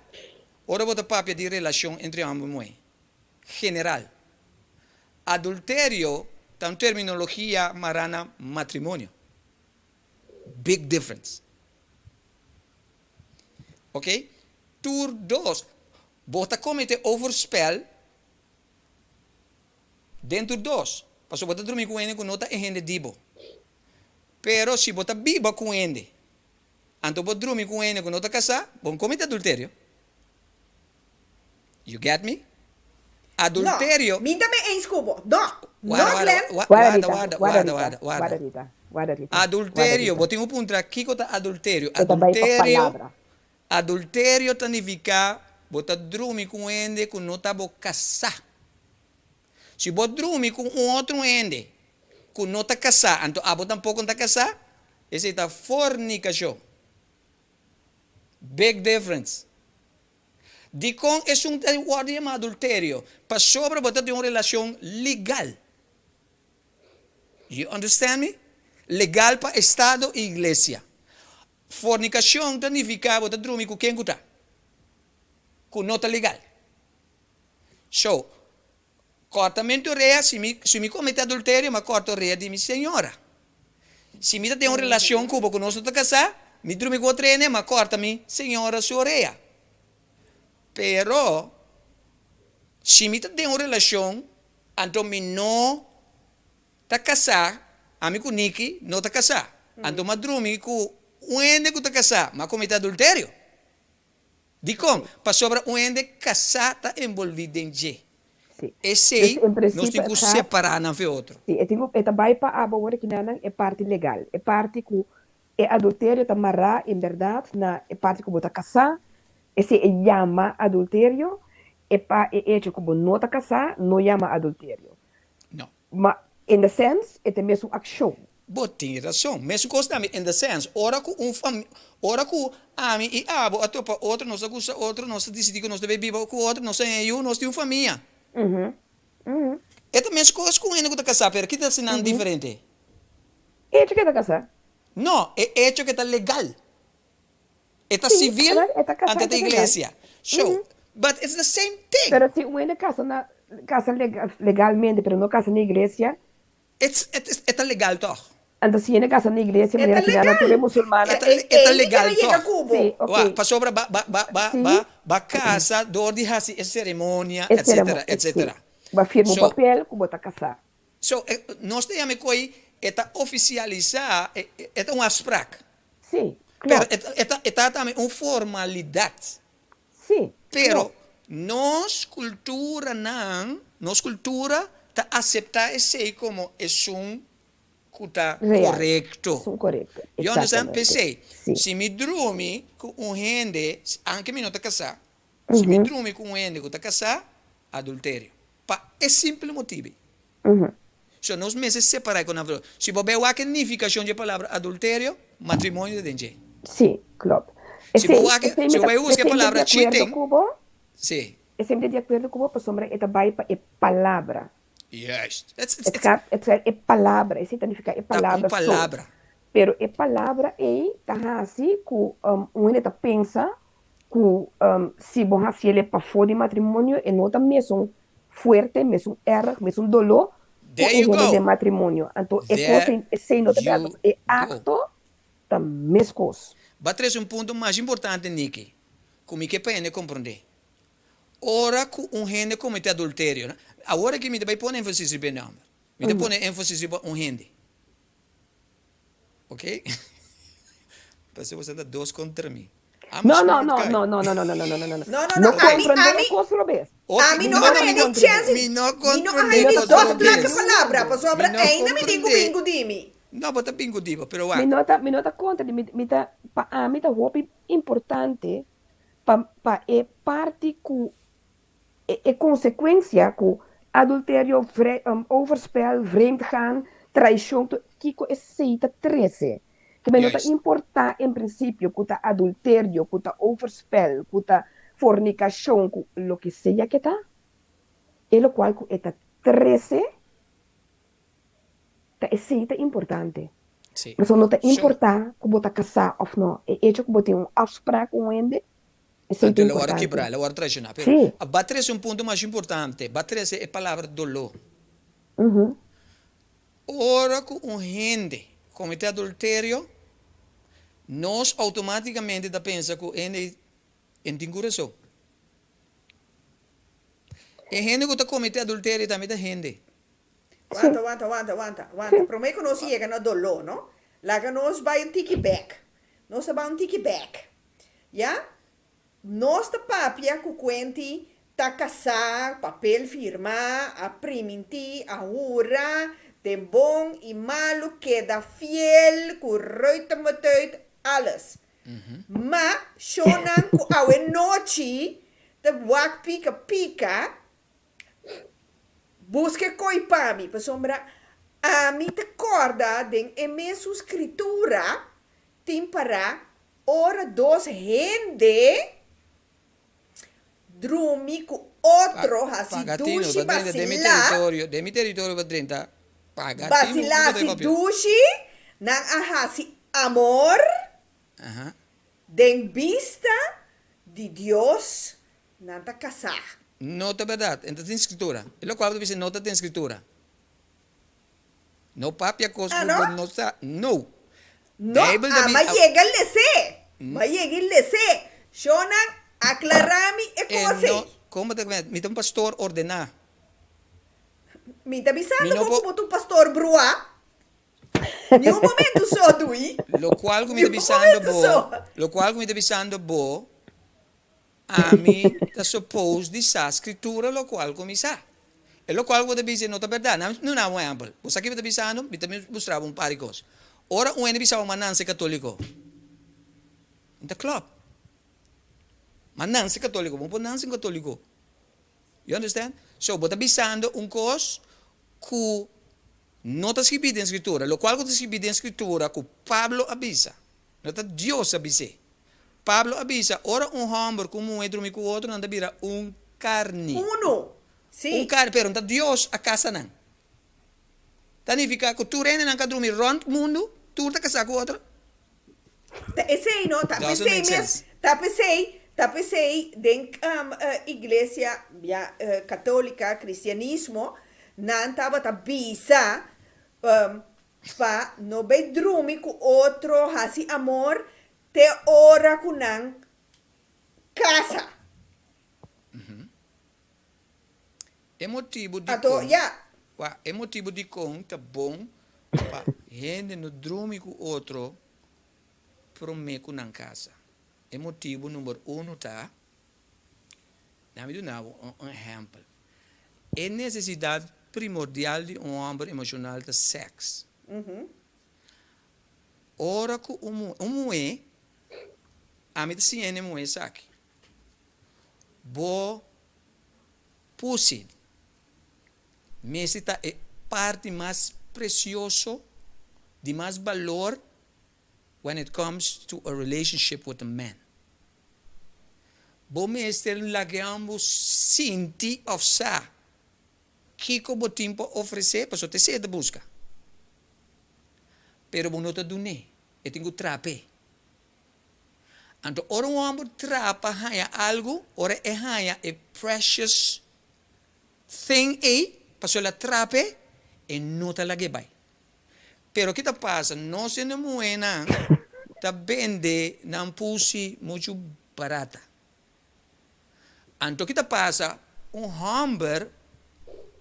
Ora bota papia de relação entre ambos mulheres. General. Adultério é uma terminologia marana matrimônio. Big difference. Ok? Tur 2. Bota comete overspel dentro dos. Passo bota dormir com ele com nota e rende dibo. Pero se bota biba com ele, anto bota dormir com ele com nota casar, bom comete adultério. You get me? Adultério. Não, também é escubo. Não, Guarda. Adultério, botem um ponto aqui que tá adultério. Adultério significa bota dormir com ele com nota bo casar. Se bota dormir com outro ele com nota casar, anto abo tampouco não tá casar, esse é fornicação. Big difference. De com é um guarda de adultério, para sobre botar de uma relação legal. You understand me? Legal para Estado e Igreja. Fornicação significa botar dormir com quem está. Com nota legal. So, cortamento real, se me comete adultério, mas corto real de minha senhora. Se me tem uma relação com o nosso casar, me dormir com o treino, mas corta minha senhora sua real. Pero, se me tem uma relação, então me não está casar, amigo Niki não está casar. Então me dormir com um ende que está casar, mas comete adultério. De como? Para sobre um ende casar está envolvido em G. Sim. Esse nós temos que separar um do outro. Sim, eu tenho também para agora que não é parte legal, é parte que é adultério tamará em verdade na é parte que bota casar, esse é chama adultério, é hecho como não tá casar, não chama adultério. Não. Mas in the sense é mesmo ação. Tem razão. Mesmo coisa in the sense, ora que ora que a mim e abo a topa outro nós acusa outro nós decide que nós deve viver com outro nós é eu nós temos família. É também as coisas com ele que está casado, pero que está sendo diferente. É que está casado? Não, é hecho que está legal. Está civil ante a igreja. So, but it's the same thing. Pero se uma casa legalmente, pero não casa na igreja, Está legal toch? então se ele casa na igreja, mas na natureza muçulmana, Está legal toch? Sim, ok. Para sobre ba casa, dor de hasi, cerimônia, etc. Vai firmar um papel que bota casar. So, nós temos que oficializar, é um abstract. Sim, claro. claro. Pero é também uma formalidade. Sim. Pero nossa cultura não, nossa cultura está aceitar esse como é que está correto. Sim, correto. You understand? Pensei, Sim. se me dorme com gente, anche me não está casar, se me dorme com gente que está casar, adultério. É simples motivo. So, nós mesmos separar com a palavra. Se você ver a significação da palavra adultério, matrimônio de gente. Sim, claro. Se você usa a palavra cheating, sim. É sempre de acordo com você, mas é também a palavra. Yes. É palavra, isso significa é palavra. Palavra. Pero é palavra e tá assim que um ele pensa se bom hacer para fora de matrimônio e não tá mesmo forte, mesmo erro, mesmo dolor, There com you o de go. matrimônio. Então, é coisa, There sem não you é go. acto, da mesma coisa. Batres ponto mais importante, Niki. Como que para compreender. Ora que gente comete adultério, né? Agora que me vai pôr ênfase sobre nome. Me pôr ênfase sobre gente. Ok? Parece que você está dois contra mim. I'm a Não, não, smart não, guy. não, não, não, não, não, não, não, não, não. Não, não, Não não. A mim, compreender coisa, Roberto. Ok, a mim não não há nem compreender. chance. Me não Me não há compreender nem coisa, duas Roberto. blancas palavras. Para sobra, Me não ainda me digo compreender. bingo de mim. Não, bota bingo diva, pero Me wa. nota conta de para mim tá roupa importante para é parte com é consequência com adultério, overspel, vreemdgaan, traição, que é seita 13. Que me nota Juist. importar em princípio com tá adultério, com tá overspel, com tá fornicação, com lo que seja que tá, e lo qual com eta 13 tá é seita importante. Sim. Mas não te So, importar que você casar ou não. É hecho que você tem uma afspraak com ele. É sempre Então, agora importante. quebrar, agora traicionar. Sim. A bater é um ponto mais importante. Bater é a palavra dolor. Uhum. Ora que gente comete adultério, nós automaticamente da pensa que ele tem coração. E gente que comete adultério também da gente. Aguanta. Para mim que nós chega no dolor, não? Lá que nós vai um tiki back. Nós vai um tiki back. Ja? Nós tá papia que quente tá casar, papel firma, a priminti, a hura, tem bom e malo, queda fiel, correita motuit, alles. Mas, shonan ku awe noite, de wak pica, busque coi pami, per sombra, a mi te corda den emesu escritura, timpara, ora dos gente, drumi ku outro, hasi Pagatino, dushi basila. De mi territorio, Badrinta. Pagatino. hasi dushi, nang ahasi amor, Aha. den vista de Dios, nanta casar. Nota verdade, então tem escritura. E lo qual você diz, nota tem escritura. No papia coisa não? não está. No. No, Bible da mas llega lese. Mas llega lese. Shonan, aclarami e cosa. Como te comento, me tem um pastor ordenar. Mi tá bisando Mi no po- como tu pastor brua. Ni un momento só, Dui. Lo qual me Io está bisando momento só. bo. Lo qual me está bisando bo. A mim está supposto de sa escritura lo qual come sa. E lo qual vou dizer não tá verdade. Não há um exemplo. Você aqui me está bisando, me também mostrava um par de coisas. Ora, um ene bisava uma nanse católico. Não tá claro. Mas nanse católico, vamos pôr nanse católico. You understand? So, você está bisando um coisa que não está escrito em escritura. Lo qual está escrito em escritura que Pablo avisa. Não está Deus avisa. Pablo avisa, ora um homem como um dormir com o outro, não vira um carne. Uno. Sim. Um carne, pero não Deus a casa não. Significa que tu reina não dormir rond o mundo, tu está casado com o outro. Esse não, tá Doesn't pensei make mesmo. sense. Tá pensei den igreja católica, cristianismo, não tava tá bisa pa no bedroom com outro, hasi amor, te ora com casa. É motivo de Ato, é motivo de com tá bom para gente no dormir com o outro, para me com na casa. É motivo número 1 tá. Na me dá um exemplo. É necessidade primordial de um homem emocional de sexo. Ora que mulher, a mim sim é mulher sabe. Bo pussy. Mas esta é parte mais preciosa, de mais valor when it comes to a relationship with a man. Bo meester lagamos sinti of sa. Kiko bo tempo oferecer, para te ser de busca. Pero bo não te dune, e tenho trape. Anto ora um homem trapa haya algo, ora é haya a precious thing passou la trape e não tá lá que vai. Pero que tá passa, nós não moena tá vende na pusi muito barata. Anto que tá passa, hamburger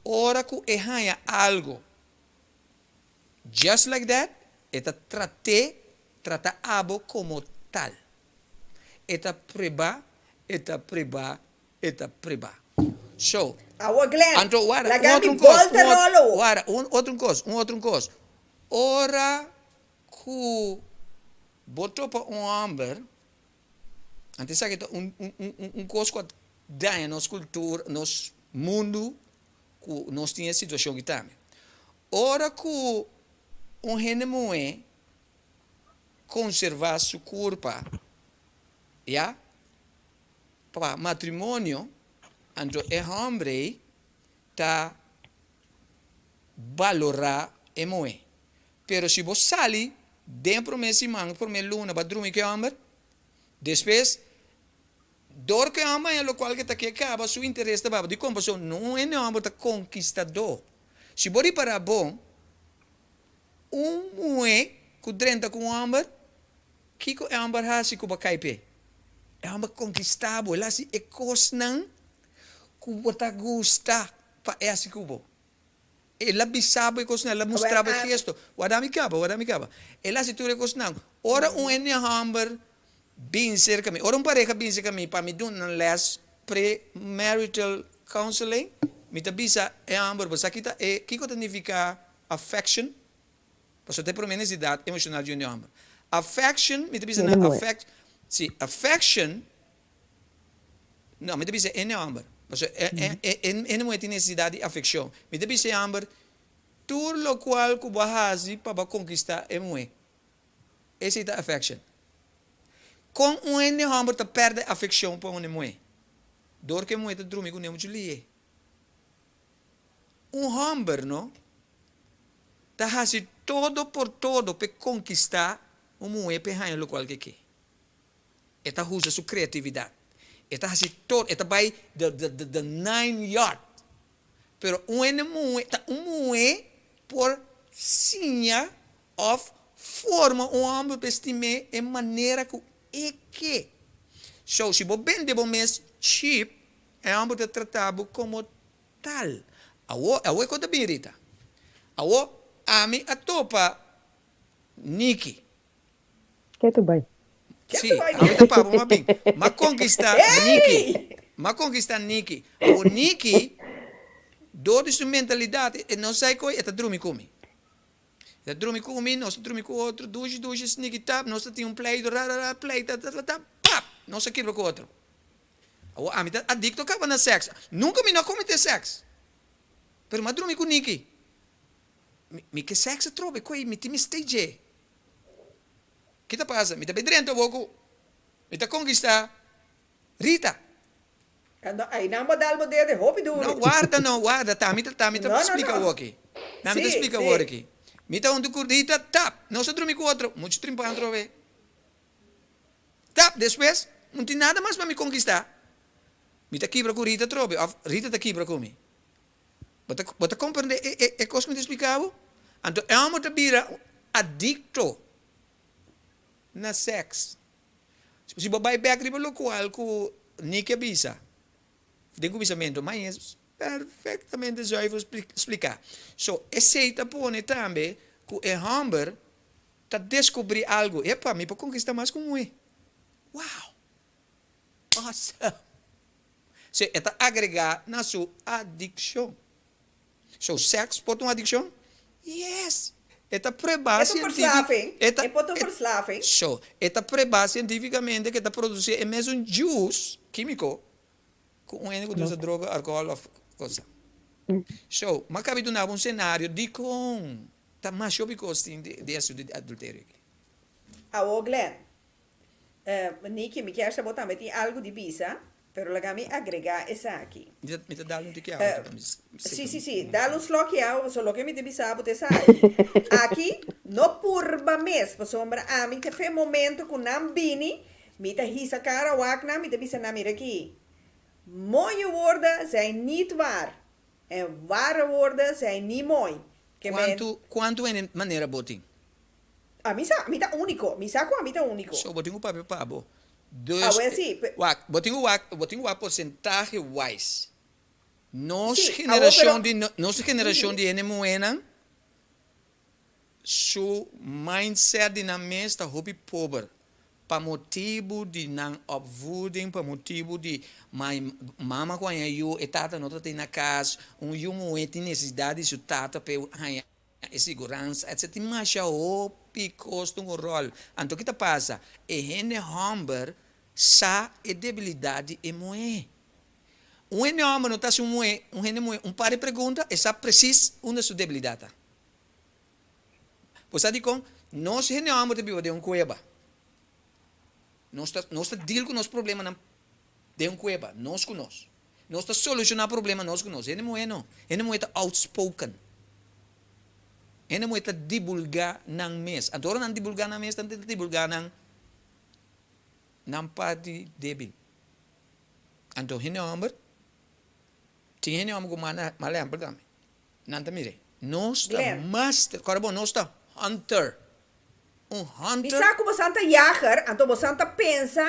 ora que é haya algo. Just like that, eta trata abo como tal. Eta preba. So, Glenn, anto wara, lagami outro volta rolo. wara, outro coisa. Ora que botou para hamburger, antes sabe que coisa que dá nos cultura, nos mundo, que nós tinha situação que também. Ora que gente moe conservar sua corpo, ya, para matrimônio, então homem tá valorar e moe. Pero se você sali dentro mês semana, por mês luna, para dormir que homem, depois dor que homem é o qual que tá que acaba seu interesse da baba de comparação não é homem tá conquistador. Se você para bom moe que drenta com homem, que é homem hasi que caipe. É homem conquistável, lá se é cosnan que você gosta para esse cubo. Ela bisaba e cosnan, ela mostrava gesto. Wadami kaba. Ela se tudo cosnan. Ora homem bin cerca me. Ora pareja bin cerca me para me dar uma les pre-marital counseling. Me tabisa é homem, você kita é que significa affection. Você tem por necessidade emocional de um homem. Affection, me tabisa na affect. Sim, affection. Não, me tabisa é homem. Você não tem necessidade de affection. Me tabisa é homem. Tudo lo qual que você para conquistar é muito. Esse é a affection. Com homem te perde a affection para um mulher. Dor que mulher te dorme com um julie. Homem, não? Tá fazendo todo por todo para conquistar mulher para ganhar o qual que quer. Eta usa sua criatividade. Eta fazendo todo, eta vai the 9 yard. Pero mulher por sinha of forma homem para estimar em maneira que so se você vende bom mês cheap é homem te tratado como tal. Awo ko da birita. Awo ami atopa Nikki. Que tu bem. Sim, ami ta papo uma bem. Ma conquista Nikki. O Nikki do sua mentalidade e não sai coi eta drumi comi. Eta drumi comi, nós drumi com outro, duas sneaky tap, nós tem play, play, pap, nós quebra com outro. O ami ta adicto acaba na sexo. Nunca me não comete sexo. Pero ma drumi com Nikki. Mi que sexo trobe coi mi time stage. Que tá passa? Mi tá bedrento boco. Mi tá conquista Rita. Aí não modal modelo de roupa duro. Não, guarda, tá, me explica o aqui. Me explica o aqui. Me tá onde curtita, tap, não se dorme com outro, muito trimpando trove. Tap, depois, não tem nada mais para me conquistar. Me tá quebra com Rita trove, Rita tá quebra com mim. Bota compreender, é coisa que me explicava? Então, é uma tabira adicto na sexo. Se você vai back riba local com Nick Abisa, tem conhecimento, mas é perfeitamente zuiver explicar. So, aceita pone também que o hamburger está descobrir algo. Epa, me para conquistar mais como é. Wow! Awesome! So, está agregar na sua adicção. So, sexo pode uma adicção? Yes! Está provado cientificamente. So, está provado cientificamente que está produzindo é mesmo um juice químico com um que usa droga, álcool ou coisa. So, mas cabe donar um cenário de com tá mais sobre costing de adultério. Glenn, Nikki, me quer botar meter algo de bisa, pero lagami agregar essa aqui. Me dá um tique Sim, dá um slok ao, só que me te bisa botar essa aqui. Aqui, no purba mês, por sombra, a mim que foi momento com não bini, Mita hisa kara wakna, mita bisa namir aqui. Mooie woorden zijn niet waar. En ware woorden zijn niet mooi. Que men, Quanto é maneira botin? mita único. Misa com a mita único. So botin o papel pabo. Ué, sim. Botin o porcentagem wise. Nossa Sim, geração pero- nossa geração de enemoena, su mindset de na mesta hobby pobre. Para motivo de não opvoeding, para motivo de mama quando eu e tata não tem na casa, eu não tem necessidade de tata para a segurança, etc. Mas já o picosto um rol. Então o que passa? E gente humber sa e debilidade e moe. Gente humber não está se moe, gente moe, par de pergunta, essa precisa uma sua debilidade. Você diz com nós gente humber te de cueva. Nós deal com os problemas de cueva, nós com nós. Nós solucionar problema nós com nós. Ele não é outspoken. Ele não é divulgar na mês. Agora não divulgar na mês, não divulgar na parte débil. Então, ele não é tinha ele não é malembre também. Não tá mire. Nós master, caramba, nós hunter. Hunter. Misa como santa jager, então santa pensa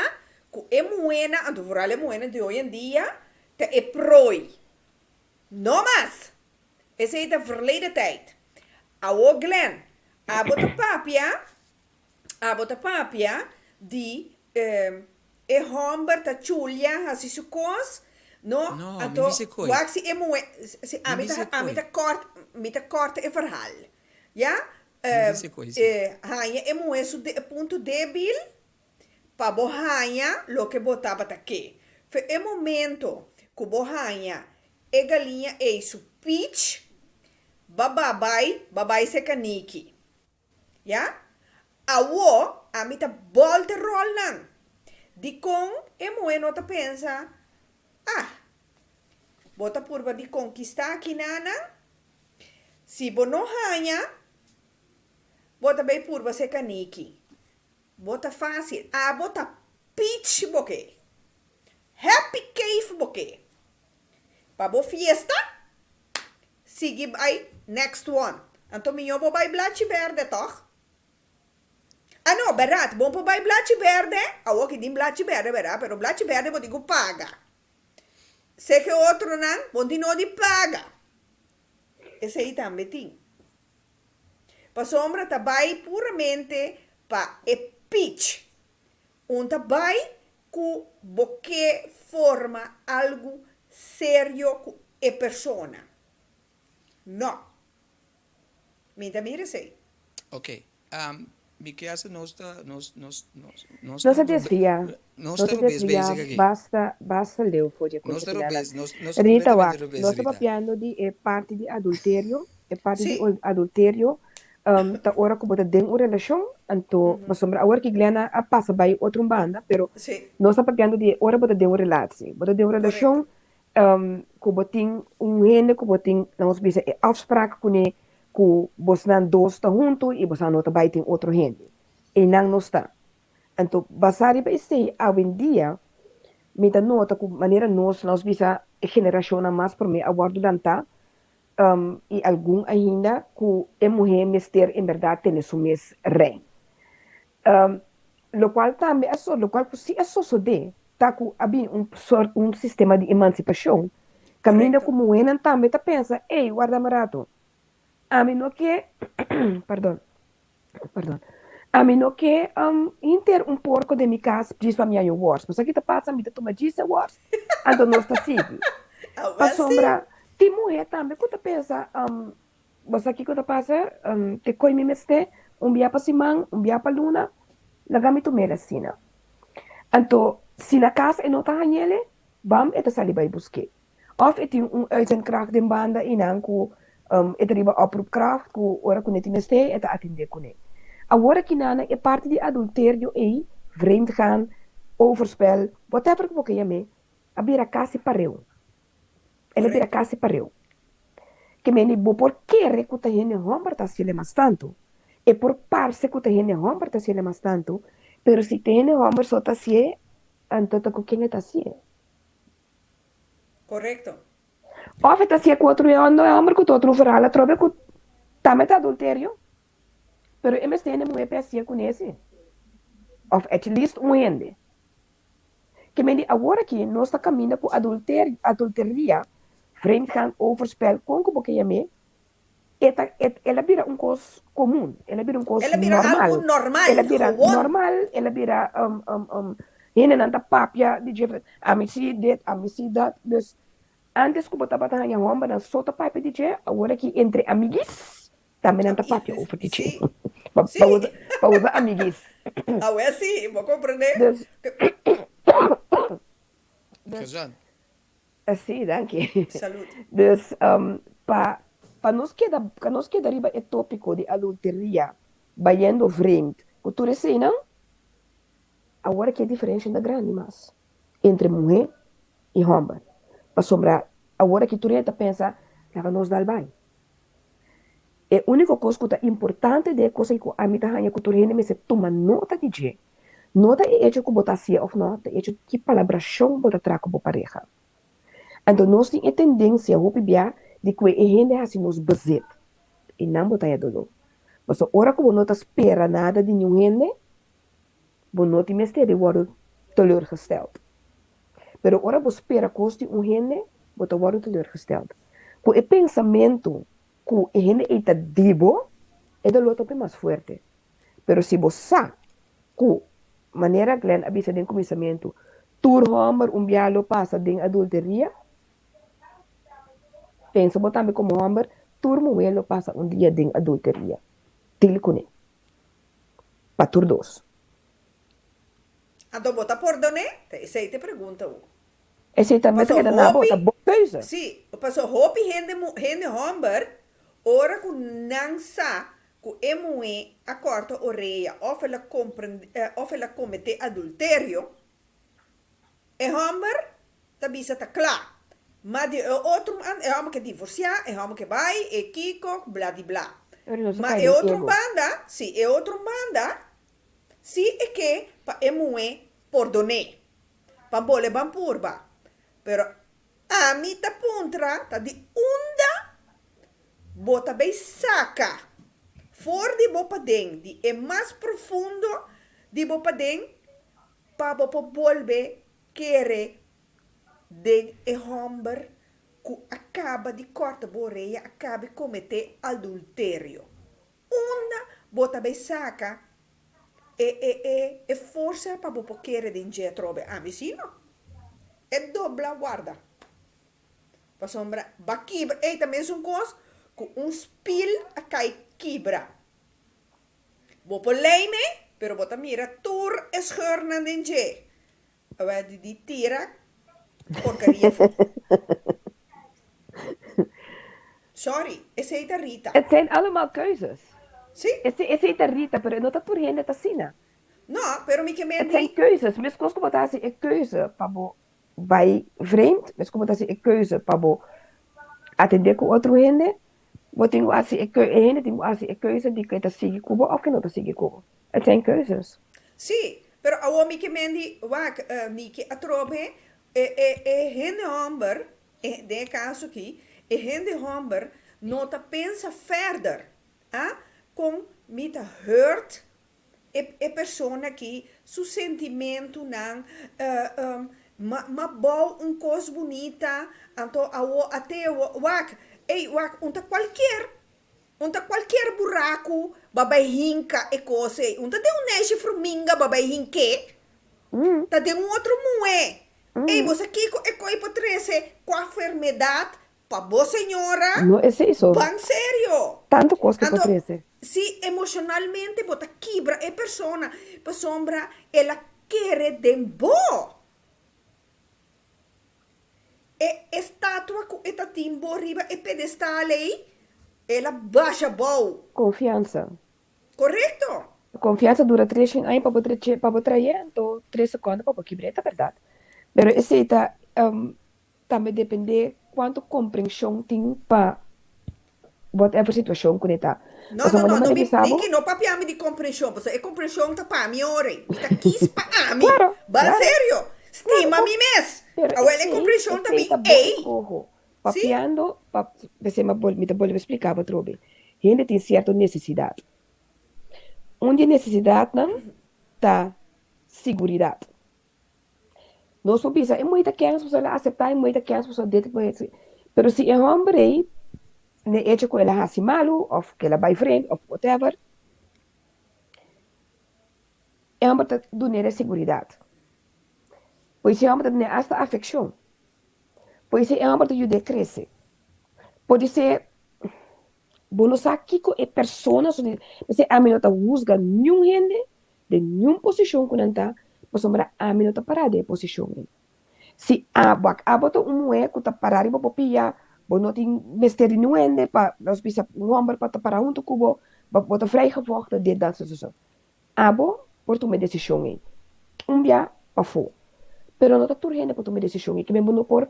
que é moena, então vooral é moena de hoje em dia, te é prooi. Não mais. Esse é da verleden tijd. Ao Glenn, a bota papia, de é homber ta chulia, assim se cos, no, então, waxi é moena, amita corta é verhaal. Ja? Hanya é moeso ponto débil para bohanha lo que botava aqui. Foi é momento que bohanha é galinha é isso pitch babai se caniki. Ja? Awo a mita bolte rolan. Di con é moeno ta pensa bota purba de conquistar aqui nana. Se bonohanha bota bem por você caniki. Bota fácil. Bota peach boque. Happy cave boque. Para bo fiesta. Sigue aí next one. Então minha bo vai blachi verde toch? Não, berat. Bom po vai blachi verde. Awo que dim blachi verde, berat. Pero blachi verde bo digo paga. Se que outro não, bom di no di paga. Esse aí também tem. Pa sombra tabai puramente pa e pitch. Un tabai cu boque forma algo serio cu e persona. No. Minta mire sei. Ok. Mi casa não está Não se desvia. Não Não se desvia. Basta ler foi de Nós coisa. Rita Wak, nós estamos falando de parte de adultério. É parte de adultério. Ta ora ko bota den uma relação, então, mas sombra agora que Glena passa by outro banda, pero nós estamos falando de ora bota den uma relação, bota den uma relação, ko botin rende, ko botin, nós bisa afspraak kune, ko bosnan dois ta junto e bosan nota by tem outro rende, e não nos está. Então, basari ba esse hoje em dia, mita nota ko maneira nós bisa geração mais por me aguardo danta. E algum ainda que a mulher mestre em verdade tem o mesmo rei. Lo qual também é só, lo qual se é só de, tá com havia um sistema de emancipação, caminha como mulher também tá pensa, ei, guarda marato, a mim não que, perdão, a mim não que inter porco de minha casa diz para minha wars, mas aqui tá passa me tá toma diz wars, então nós tá sigo, para sombra ti mulher também, quando pensa, você aqui quando passa, te coi me meste, bia para simang, bia para luna, na gamito medicina. Então, se na casa e não tá hanhele, bam, eta sali vai buscar. Of et uitzendkracht de banda inang ku et riba oproepkracht ku ora ku net meste et atende ku ne. Agora que nana é parte de adultério e vreemd gaan, overspel, whatever que você me, a bira kasi pareu. Ela bira kasi pareu. Que me ni bo por que recutahene homem tá se mas tanto. E por parse que tahene homem tá se mas tanto, Pero si tiene hombre sota sie, entonces con quién está sie? Correcto. Of está sie com outro homem com outro verhaal, a trobe com tamet adultério. Pero emes tiene mulher sie com esse. Of at least gente. Que me diz agora que nós está caminhando com adulteria, vreemdgaan, overspel, com como que me, ela vira coisa comum, ela vira coisa Ela vira normal. algo normal, Ela vira gewoon. normal, ela vira hinen aan de papia, die je, a me see dit, a me see dat. Dus, antes que botava a minha homem na sota papia de je, agora que entre amiguis, também aan de papia over de je. Sim. Para usar amiguis. Ah, é sim, vou compreender. Dus, Gezond. sim, danke. Saúde. Dus, para nós que dariba é tópico de adulteria, baiando vreemd, o tu sei não? Agora que é diferença da grande, mas entre mulher e homem. Para sombrar, agora que tu pensa, que nós dá bem. É a única coisa que é importante de coisa que a mim tá que tu me se toma nota de je. Nota é hecho que botar sia ou nota, é hecho que palabração botar traco para pareja. Então nós temos a tendência a bia de que a gente assim nos bezet e não botar a dolo. Mas a hora que você não espera nada de nenhum gente, você não tem mestre de worden teleurgesteld. Pero ora você espera coisa de gente, você wordt teleurgesteld. Por o pensamento que a gente está dibo, é do outro mais forte. Pero se você sabe que maneira que a bisa de começamento, tur homem bialo passa de adulteria, pensa botar como homem, tur mulher passa dia de adulteria. Til com ele. Para tur dois. Então, bota por doné? Essa aí te pergunta. Esse também Passou que na roupa? bota boa coisa. Sim, passou roupa e gente homem, ora que não sabe que é mulher a corta orelha, ou ela comete adultério, é homem, também está claro. Mas de outro é homem que divorciar, é homem que vai, é kiko, blá de blá. Mas é outra banda, sim, é outra banda, sim, é que é mulher perdoné, para bole bampurba. Pero a mim tá puntra, tá de onda, bota bem saca, for de bopa den, de é mais profundo de bopa den, para bopa volver querer de homem que acaba de cortar a orelha, acaba de cometer adultério. Onda bota bem saca, é força para bopa querer de encher trobe, a mim sim não. É dobla guarda. Para sombra, ba quebra. E também é coisa com spil a cai quebra. Vou por leime, pero bota mira tur es schörna den je. Agora de tira porcaria. Sorry, essa é a Rita. Het zijn allemaal keuzes. Sim? Esse é a Rita, pero não está por gente tá assim. Não, pero me que me Het zijn keuzes. Mas como botar assim, é keuze para bij vreemd, mas como assim, é keuze para atender com outro gente. Wat tenho assim, gente tem assim, é keuze de que tá seguir cubo ou que não tá seguir cubo. Het zijn keuzes. Sim, pero a homem que mendi, wak, mi que atrobe, gente homem, de caso aqui, gente homem, não tá pensa verder, com me tá hurt, persona que su sentimento não, ma bom coisa bonita, então até wak, unta qualquer buraco, babai hinka e coisa, unta tem neste fruminga, babai hinke, tá tem outro moé. Ei, você aqui é coi para trece com a enfermidade, para boa senhora. Não é isso. Bem sério. Tanto coisa que acontece. Se emocionalmente bota quebra a pessoa, para sombra, ela quer de bom. E estátua que está timbo riba e pedestal aí, ela baixa bom. Confiança. Correto? Confiança dura 3 anos para trazer, então 3 segundos para quebrar, é verdade. Mas esse também depende quanto compreensão tem para whatever situação que está. No, Paso no, no, manda no, me bisabo. que no papiami di compreensão, porque é compreensão tá para mim ore. Me tá quis pa ami. Claro, Ba claro. sério. Estima Claro, mi mes. pero Awel é compreensão esse também. tá bom Ei. escojo. Sim? Papiando, você me bolha explicar para trobe. Gente tem certa necessidade. Onde necessidade não tá seguridade. Nós não precisa, é muita que as pessoas aceitar, é muita que as pessoas dentro conhecem. Pero se é homem, né, é que ela hace malo, ou que ela vai frente, ou whatever, é homem que dá nele seguridade. Pois é homem que dá hasta afecção. Pois é homem que ajuda a crescer. Pode ser, bueno, sabe que é pessoa, você a mim não tá juzga nenhum gente, de nenhuma posição que não tá, mas a mim não tá parada de posição. Se abo to umue ku ta parari bo popia bo no ting misteri nuende pa nós bisa homem para parar junto cubo bo ta vrijgevochten dit dat zo. Abo por tu me decisão aí. Dia pa fo. Pero no ta tur gente por tu me decisão aí que me bono por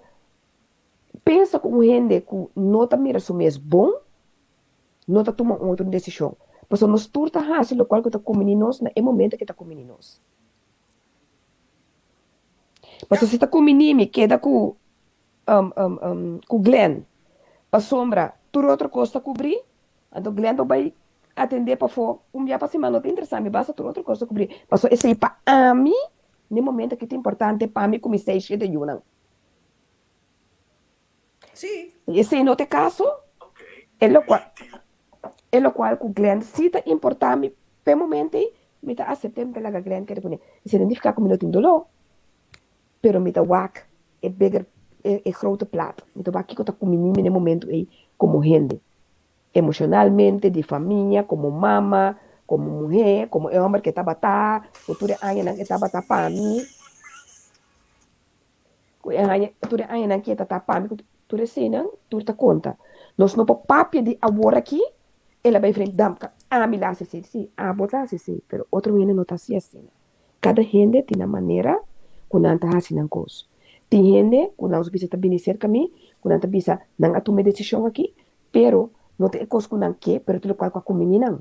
pensa com gente que não ta mira su mes bom, não ta toma outra decisão. Pois nos tur ta hasi lo qual que ta comeninos na momento que ta comeninos. Mas se está com menino, queda com Glenn, para sombra, tudo outra coisa cobrir, então Glenn vai atender para fora, dia para semana, não tem interessante, basta tudo outra coisa cobrir. Mas esse é para mim, no momento que é importante para mim, como sei cheio de Yunnan. Sim. Esse no te caso, é o qual com Glenn, se está importante, pelo momento, me está aceitando que a Glenn quer poner. Se identificar como não tem dolor, pero met de wak é bigger é grote plaat. Met de wak que está com menino no momento aí como gente, emocionalmente, de família, como mama, como mulher, como homem que está batá, tudo é aí que está batá para mim, tudo é aí que está para mim, tudo é cena, tudo está conta. Nós não podemos papia de agora aqui, ela vai frente damca, me lá se sim, botar se sim, pero outro menino não está assim. Cada gente tem uma maneira que não está fazendo coisa. Tem gente que não bisa beneficiar kami, que não bisa não tomar decisão aqui, pero não tem coisa que não quer, pero tudo qual com menina.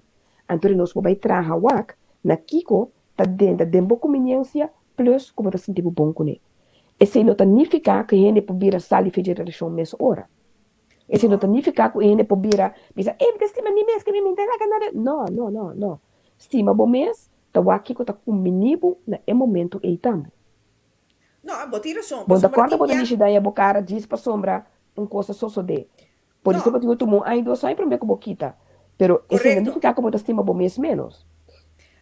Então nós vamos trabalhar wak na kiko tá dentro de boa conveniência plus como tá sentindo bom com ele. Esse não significa que a gente pode sair e fazer relação nessa hora. Esse não significa que a gente pode dizer, porque estima nem mês que me interessa nada. Não. Estima bom mês, tá wak kiko tá convenido na momento aí também. Não, boa tiração. Bom, da quarta quando a gente dá a bocara diz para sombra coisa só de. Por isso eu tomo aí dois aí para mim com boquita. Pero esse não fica como da estima bom mês menos.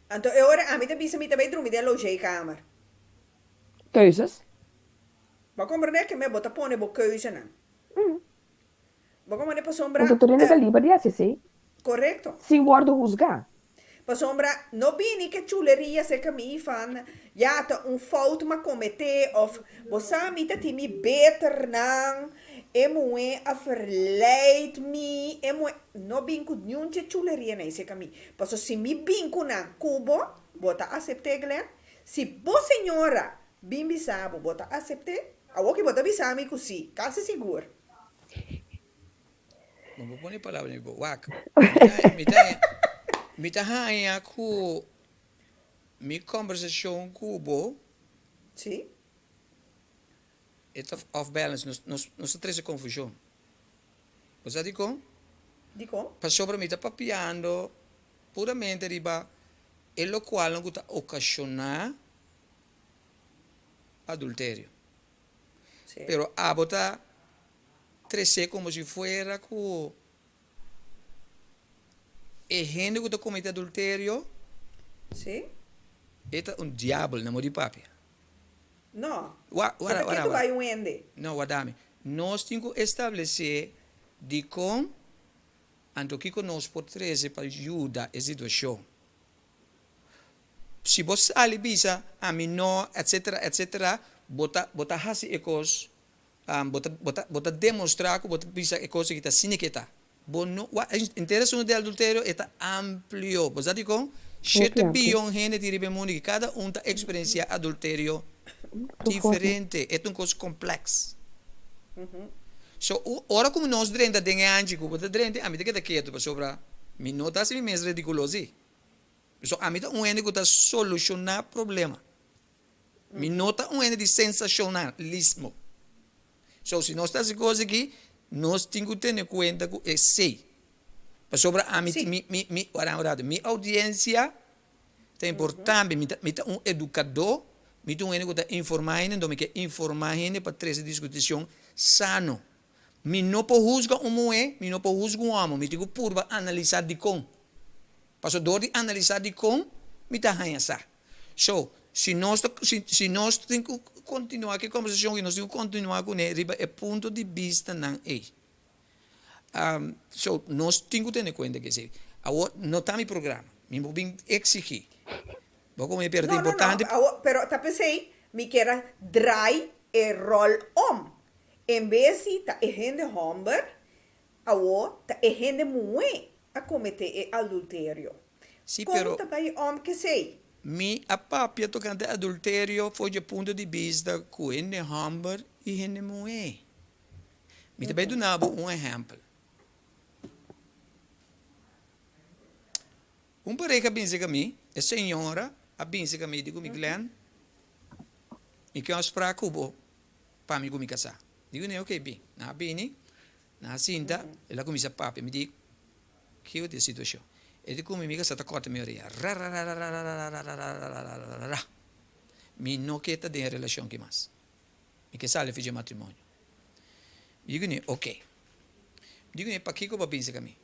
Então, agora a mim também dormir de loja kamer. Keuzes? Mas compreender que me bota pone bo keuze não. Mas como para sombra. Então tu ainda liberdade assim. Correto. Sem word juzgar. Para sombra, não bini que chuleria se caminho fan, ja te fout ma comete of bossa mi te timi beter nang, emoe a verleid mi, emoe no bin ku nyunche chuleria na ese caminho. Paso si mi bin ku na kubo, bota accepte glen, si bo senhora bin bisabo bota accepte, awo ki bota bisami ku si, casi seguro. Não vou pôr palavra no wak. Me tá hanya com minha conversação com o bo. Sim. É off balance, nós temos confusão. Você digo? Dico? Para sobre mim tá papiando puramente riba, é o qual não está ocasionar adultério. Sim. Pero a botar crescer como se fuera com e gente que está cometendo adultério Sim. é um diabo na mão de papi. Não. Ora. Tu vai ende. Não, Wadami. Nós temos que estabelecer de como anto que nós podemos para ajudar a situação. Se você alibisa, a mim não, etc., bota hasi ekos, bota demonstrar que bota bisa ekos que está siniketa. Bono, o interesse do adultério é amplo. Você diz, 7 bilhões de gente de mundo que cada um está experiencia adultério diferente. É uma coisa complexa. So, ora como nós drenda dengue antigo, bota drenda, a mim tem que dar quieto para sobrar. Mi nota se mi mes ridiculosi. So, a mim tá um ende que tá solucionar problema. Mi nota um ende de sensacionalismo. So, se nós estamos coisa aqui, nós temos que ter em conta que é sei. Para sobre a minha audiência, é importante, me um educador, me um ende que está informando, então me quer informar para trazer discussão sano. Me não pode julgar mulher, me não pode julgar homem, me tenho que analisar de com. Passo door de analisar de com, me tá ranhando. So, se nós temos que continuar a conversação, e nós temos que continuar com ele, é ponto de vista não é. So, nós temos que ter em conta que se, não está meu programa, me vou exigir. Vou comer perder importante. Pero tá pensei, me quero draai e rol om. Em vez de tá errando homem, tá errando mulher a cometer adultério. Sim, Como pero também homem que sei? a papia tocante adultério foi de ponto de vista que ele é homem e ele é mulher. Me também do nabo exemplo. Pareja pensa que mim, a senhora, a pensa que mim, digo, Glenn, me quer esperar cubo para me comer casar. Digo, né, ok, bem, na cinta, ela começa a papi, me diz, que é a situação. Ele diz, como amiga, está corta minha orelha. Me não quer ter relação que mais. Me quer sair fazer matrimônio. Digo, né, ok. Digo, né, para que eu vou pensar que mim?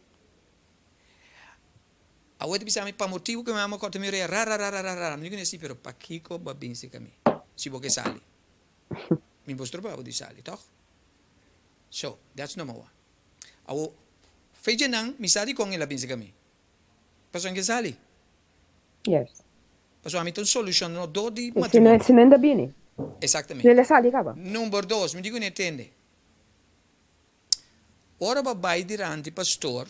A outra pessoa para motivo que me ama corta minha orelha. Digo, né, sim, pero para que eu vou pensar que mim? Se você sair. Me mostrou para você sair, tá? So, that's number one. Awo, feija nang, misali kong ila binsi kami. Paso ang kisali. Yes. Paso amin itong solution no, do di Se não, matrimonio. se não anda bem, Exactamente. se ele sai, acaba. Number dos, me digo netende. Ora babai dirante pastor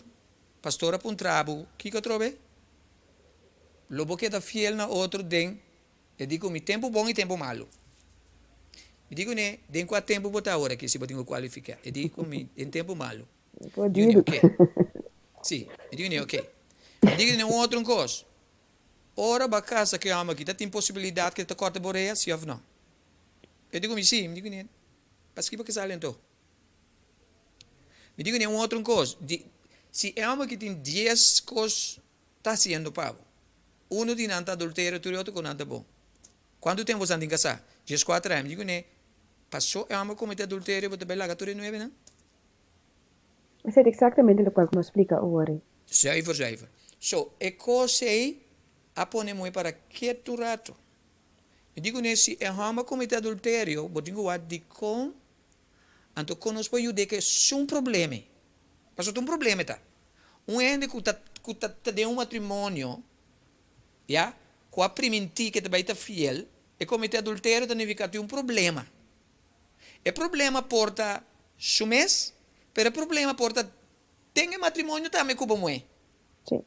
apuntrabo, kika trobe? Lobo que da fiel na outro den, e digo mi tempo bom e tempo malo. Me digo, né, tem quanto tempo botar agora aqui, se eu tenho que qualificar. Eu digo, em tempo malo. Pode. Ok. Sim, me digo, né, ok. Me digo, né, outra coisa. Ora, a casa que ama aqui, tem possibilidade que ele corta a boreia, sim ou não? Eu digo, sim, me digo, né, para que você sale então? Me digo, né, outra coisa. Se é uma que tem 10 coisas, está sendo pavo. Um tem nanta adultério, o outro com nanta bom. Quanto tempo você tem que casar? 4 anos. Me digo, né, passou é uma cometer adultério, você vai lá, 9, não? Mas é exatamente o que nos explica agora. Zuiver. So, é coisa aí, a pôr muito para quieto rato. Me digo, né, se é uma cometer adultério, você tem que de com, então conosco pode ajudar que é um problema. Passou um problema, tá? Ende que está de matrimônio, já, com a primenti que vai estar fiel, e cometer adultério também fica um problema. E problema porta sumes, pero problema porta tem matrimônio também com mulher. Sim.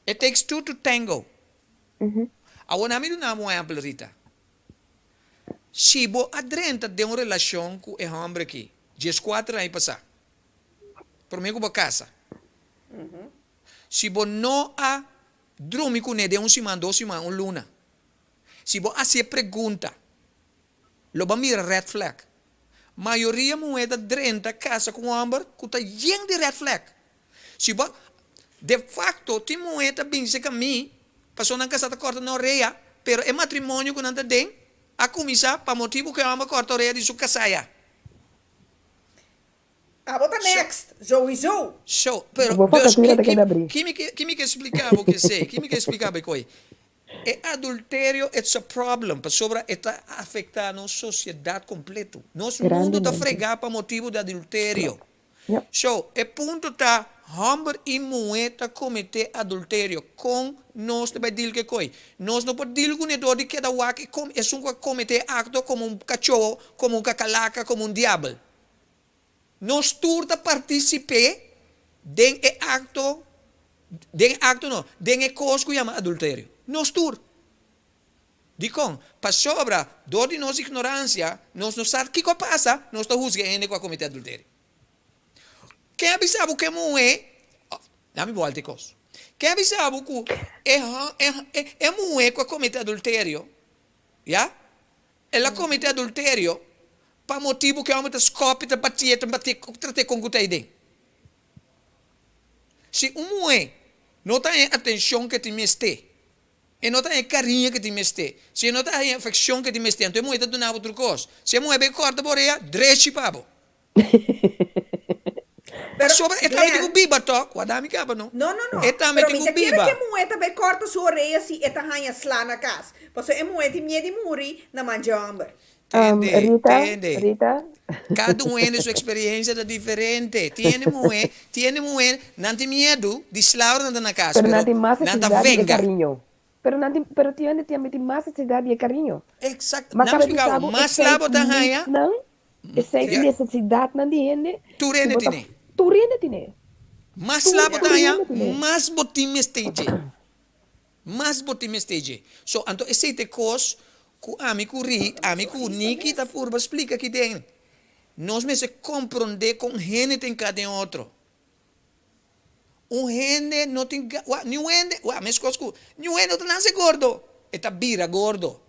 It takes two to tango. Uhum. Agora, me dá um exemplo, Rita. Se você adrenta de uma relação com o homem aqui, 4 anos passar, por mim, com a casa. Se você não a dormir com ele de 1 semana, 2 semanas, 1 luna, se você pergunta, logo mira red flag. Maioria moeda drenta casa com homem que está cheio de red flag. Se você, de facto, tem moeda bem se caminho, passou na casa da corta na orelha, pero é matrimônio que não tem, a começar para motivo que o homem corta a orelha de sua casaia. Bota next. Sowieso. So, pero Vou focar dus, tudo daquele abrir. que me quer explicar o que sei? Que me quer explicar o que é? Adultério é um problema, sobre está afetando a sociedade completa. Nosso mundo está fregado por motivo de adultério. Yep. So, o ponto está, homem e mulher está cometer adultério com nós também dizer que coi. Nós não podemos dizer que não de cada um é um cometer acto como um cachorro, como um cacalaca, como um diabo. Nós turta participar de acto não, de coisa que chama adultério. Nós tur. Dicom, para sobra, de nossa ignorância, nós não sabemos o que passa, nós estamos juzgando com a cometer adultério. Quem avisava que mulher, Nami volte cos. Quer avisar que é mulher que comete adultério, já? Ela comete adultério para motivo que a homem está bater com o que se uma mulher não tem atenção que te meste, e não tem carinho que te meste, se não tem afeição que te meste, então a mulher está dando outra coisa. Se a mulher bem corta por ela, dreche pabo. Pero, Sobre, e também tem o biba, toque, o adami caba, não? No, no, no. E também Pero tem mi o te quiere que biba. mujer também corta sua orelha se eta hanha slá na casa. Porque é mulher de medo de morrer na manjamber. Rita, Cada um tem sua experiência é diferente. Tiene mulher, não tem medo de slaughter na casa, pero não tem mais não necessidade de venga. carinho. Pero tiene mais necessidade de carinho. Exato. Mas Não cabe explicava, mas slabo da hanha, não, essa Yeah. necessidade não tem. tu rende tine. Tu rende tine. Mas Tu- slabo tu da hanha, rende tine. mas botim stage. Mas botim stage. So, anto esse te cos, ku ami ku ri, ami ku niki ta purba explica que tem. Nós me se compreender com gente em cada outro. Gente não tem, gente, mas cosco, gente não nasce gordo, eta bira gordo.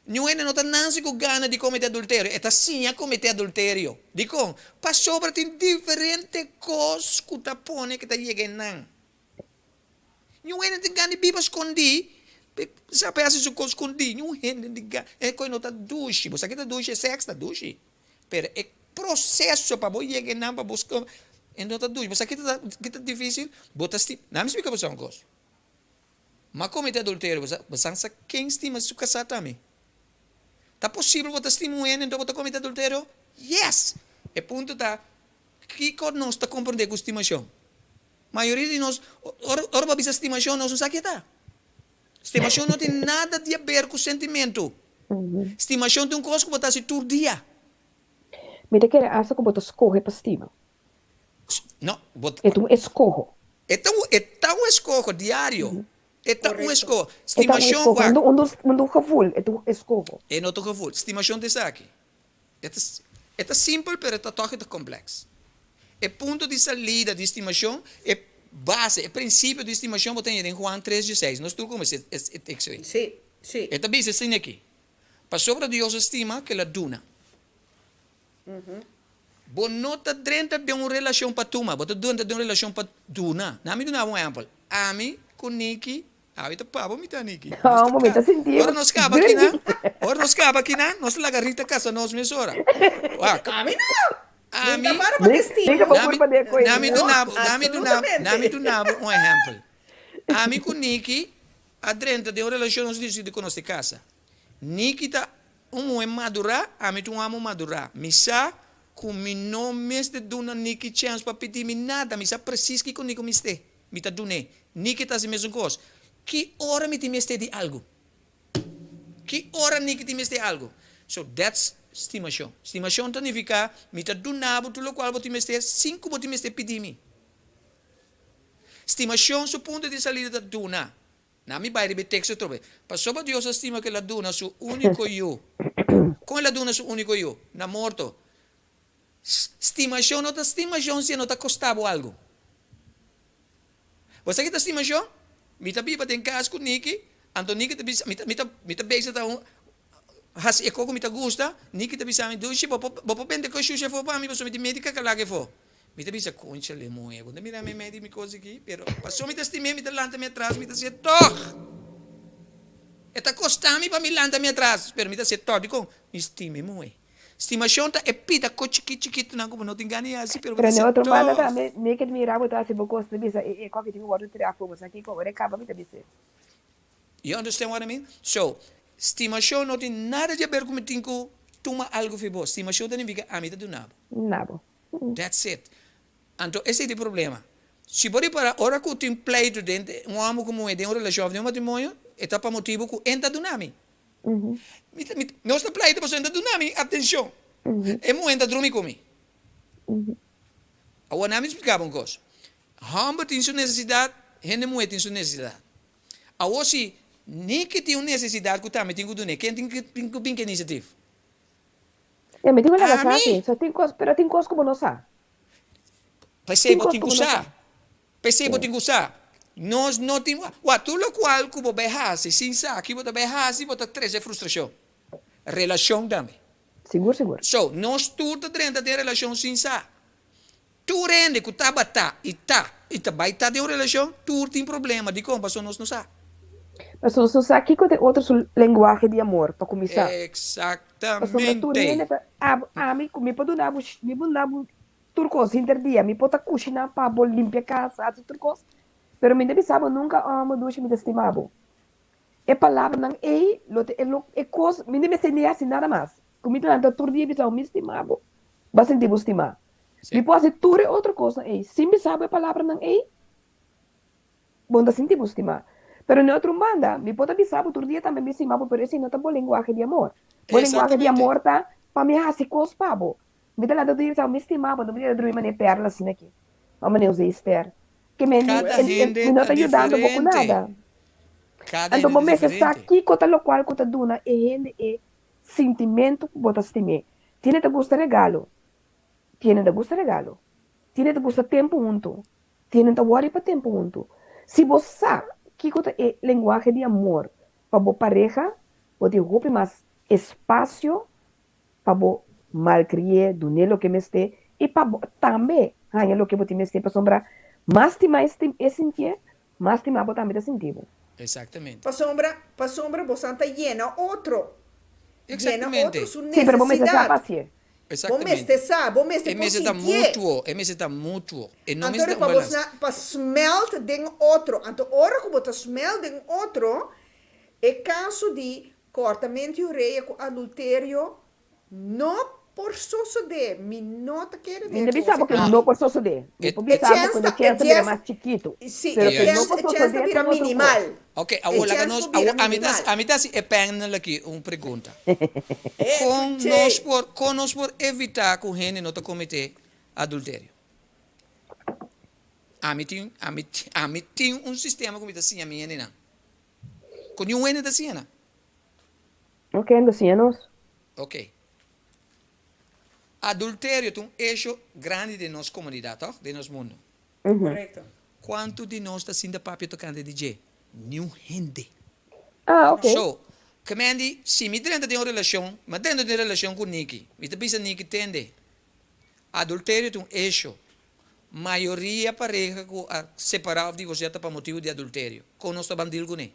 Gente não nasce com gana de cometer adultério, eta sim a cometer adultério. Dico, passou para tem diferente coisas que tá pone que tá chegando não. Gente tem gana de biba escondi, sabe assim su coisa escondi, gente tem gana, é coisa não tá duche, você aqui tá duche, sexo tá duche, pero é processo para você chegar não para buscar. Então tá doido, mas aqui tá difícil, bota estima, não me explica você uma coisa. Mas como é adultério, você sabe quem estima se casar também? Tá possível botar estima um então botar cometer adultério? Yes! E ponto tá, que nós está compreendendo com estimação? A maioria de nós, ora para essa estimação, nós não sabemos que tá. Estimação não tem nada a ver com sentimento. Estimação tem um coisa que botar se todo dia. Me te quer asa que botas escorre para estima. Não, bota. É um escorro. É um escorro diário. É um escorro. É um Estimação, escorro. Um gevoel, é um escorro. é não tô gevoel. Estimação de aqui. É simples, mas é toch complexo. É ponto de salida de estimação, é base, é princípio de estimação, você tem em Juan 3:16. Nós tu como esse texto aí. Sim, sim. É também assim aqui. Para sobre Deus estima que la duna. Bo nota dentro de uma relação para tuma, botar dentro de uma relação para duna. Na me duna um exemplo. Ami com Niki, tá pabo me tá Niki. Ah, um momento sentido. Ora nós acaba aqui na. Ora nós acaba aqui na. Nós la garrita casa nós mesora. Ami não! Ami. Não para para estima. Diga para por poder coisa. Nami do nabo um exemplo. Ami com Niki, a dentro de uma relação nós decide com nossa casa. Niki tá é madurar, ami tu amo madurar. Misa com mi nome de duna Niki chance para pedir me nada, misa preciso que comigo me este. Me tá dune. Niki tá se mesmo coisa. Que hora me te meste de algo? Que hora Niki te meste algo? So that's estimação. Estimação significa me tá dunabo tudo qual te meste 5 te meste pedir me. Estimação su ponto de salida da duna. Na mi vai ripetere texto trobe. Passò per Dio stima che la duna su unico io. Come la duna su unico io? Na morto. Stimação, nota stimação se não tá costavo algo. Você que tá stimação? Me tá biba tem casa com Niki, anto Niki tá bisa, me tá beisa tá has e coco me tá gusta, Niki tá bisa me dushi, bopo pende ko shusha fo pa mi posso me di medica che la che fo. Mi te bisa concha le moe, quando mira me medi mi cose aqui, pero passou me tá stime, me tá lanta me atrás, me tá se toch. E tá costami pa mi lanta me atrás, pero me tá se toch, dico, mi stime moe. Stimação tá é pita chiquito não como não tem ganho assim, pero Pero no outro lado também, nem que me rabo tá se bocosta de bisa e qualquer tipo de tirar fogo, aqui como recaba me também se. You understand what I mean? So, stimação não tem nada a ver com tinko toma algo fibo. Stimação significa amita do nabo. Nabo. That's it. Então, esse é o problema. Se pode para ora que tem pleito dentro, um amo como é de uma relação, de um matrimônio, é para motivo que entra do nami. Nós não pleito para entra do nami, atenção. É muito entra dormir comigo. O nami explicava uma coisa. Hamba tem sua necessidade, gente muito tem sua necessidade. A se nem que tem uma necessidade que também tem que doer, quem tem que iniciativa? É, me digo la casa, só tem coisa, pero tem coisa como não sabe. Para ser, tem que usar. Percebo tem gostar. Nós não temos. Tudo o qual que você berrasse, sim, sabe, que você berrasse, você traz frustração. Relação também. Seguro, seguro. So, nós tudo dentro de relação sim, sabe. Tu rende que tá batá e vai estar de uma relação, tu tem problema de como passou nós não sabe. Mas você sabe aqui que tem outro linguagem de amor, para começar. Exatamente. Tu rende, me pode dar, turcos, interdia, me pode cozinhar para limpar a casa, assim, turcos. Pero me deve saber nunca amo duas me estimado. É palavra não é coisa, me deve ser assim nada mais. Comida lá todo dia bisa me estimado. Vai sentir você estimar. Me pode ser tudo outra coisa, sim me sabe a palavra não bom da sentir você estimar. Pero em outra banda, me pode avisar todo dia também me estimado, por isso não tá boa linguagem de amor. Boa linguagem de amor tá para me assim coisa pabo. Me dá lá todo dia me estimado, não me dá dormir mané perla assim aqui. Vamos nem usar Esther. Que me não está ajudando com nada. Então, momento está aqui, conta lo qual conta duna é sentimento que você estima. Tiene te gusta regalo. Tiene te gusta regalo. Tiene te gusta tempo junto. Tiene te worry para tempo junto. Se você sabe que conta é linguagem de amor para a pareja, você ocupa mais espaço para você malcriar, donar o que me este e para também ganhar o que você me este para sombrar. Mas te mais é sentir, mas te mais também é sentir. Exatamente. Para sombra, você está llena outro. Llena Exatamente. outro sua Sim, pero vamos estar necessidade. paciente. Exatamente. Vamos estar É meseta mútuo. E não Então, para smelt de outro. Então, ora que você smelt de outro, é caso de cortamento de ureia com adultério, não por suceder, me nota que era Ainda bem sabe que não por suceder. Depois sabe quando a chance é mais chiquito. Sim, a chance vira minimal. Ok, agora a mim se é pena aqui uma pergunta. Com nós por evitar que o gente não cometa adultério. A mim tem um sistema como assim a minha não. Com nenhum ene da cena. Ok, ainda assim, nós. Ok. Adultério é um eixo grande de nossa comunidade, de nosso mundo. Correto. Quanto de nós está sendo papel tocando DJ? Nenhum gente. Ah, ok. So, comende, se me dentro de uma relação, mas dentro de uma relação com Niki, me está pensando Niki tende. Adultério é um eixo. Maioria pareja que separar de você para motivo de adultério. Com nosso bandil com ele.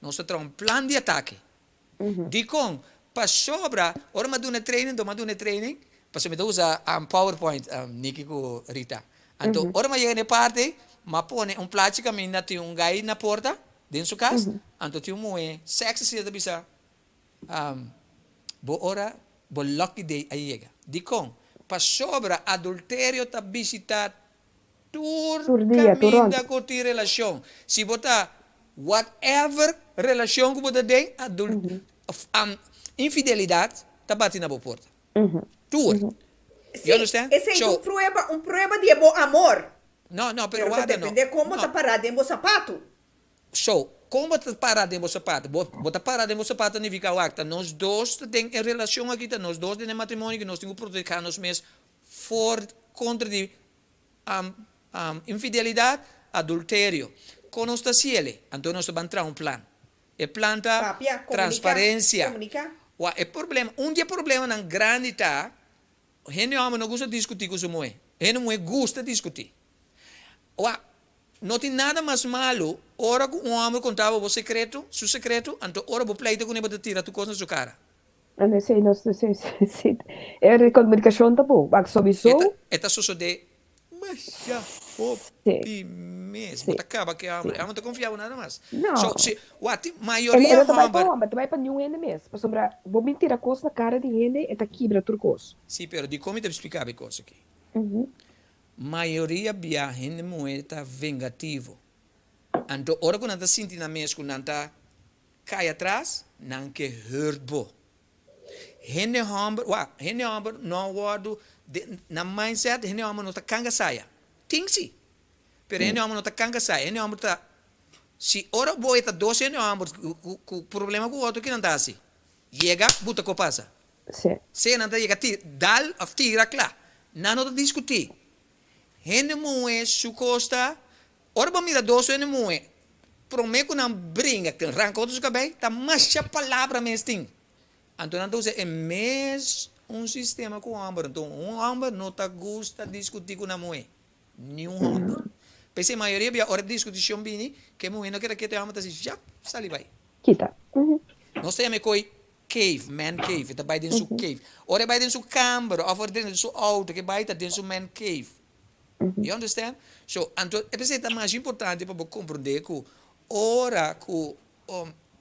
Nós temos um plano de ataque. De com, para sobra, ora me dá um training, para me usar um PowerPoint, Niki com Rita. Então, ora me chega na parte, me põe um plástico, me tem um gai na porta, dentro da casa, então tem um sexy se da bisa, bo ora, bo lucky day aí chega. De com, para sobra, adultério tá visitar caminho da curtir relação. Se botar whatever relação que você tem, infidelidade, tá batendo na boa porta. Tudo. Sim, You understand? esse é um prueba de bom amor. Não, Pero guarda, depende de como está parado em seu sapato. So, como você parar de você sapato? Você parar de você sapato não fica acta. Nós dois temos em relação aqui, nós dois temos matrimônio que nós temos que proteger nós mesmos contra de infidelidade, adultério. Com nós está ciele, então nós vamos entrar um plano. É planta transparência. É problema. Dia problema na grande tá, gente homem não gosta de discutir com sua mulher. Gente mulher gosta de discutir. Não tem nada mais malo, ora que um homem contava o secreto, seu secreto, então ora o pleito com ele para tirar tu coisa na sua cara. Não sei. É a comunicação tá bom. Mas sobre isso... Eta sucede, mas já, mesmo, acaba que a mulher não confiava nada mais. Não. So, se, maioria homem, tu vai para nenhum ende mesmo. Para sobrar, vou mentir a coisa na cara de gente, é tá quebra tudo coisa. Sim, pero de como te explicar a coisa aqui. Maioria viaja gente moeda vengativo. Então, ora que não está sentindo na mesa, não está cai atrás, não que hurt bo. Gente homem não guardo na mindset, gente homem não está canga saia. Tem sim. Pero gente homem não está canga saia. Gente homem está se ora boa está dois gente homem com problema com o outro que não está assim. Chega, buta co passa. Sim. Se não está chega dal of tira claro. Não está discutir. Gente moe su costa Ora ba mira doso ene moe. Prometo não brinca, que arranca outros cabelo, tá mais a palavra mesmo. Então é mais sistema com o homem. Então, homem não tá gosta de discutir com a mulher. Nenhum homem. Pensei, a maioria, a hora de discussão, que a mulher não quer que te homem, tá assim, já, sali vai. Kita. Nós temos coi cave, man cave, tá vai dentro do cave. Ora vai dentro do câmara, ou dentro do auto, que vai dentro do man cave. You understand? So, então, é pensei, mais importante para compreender que ora que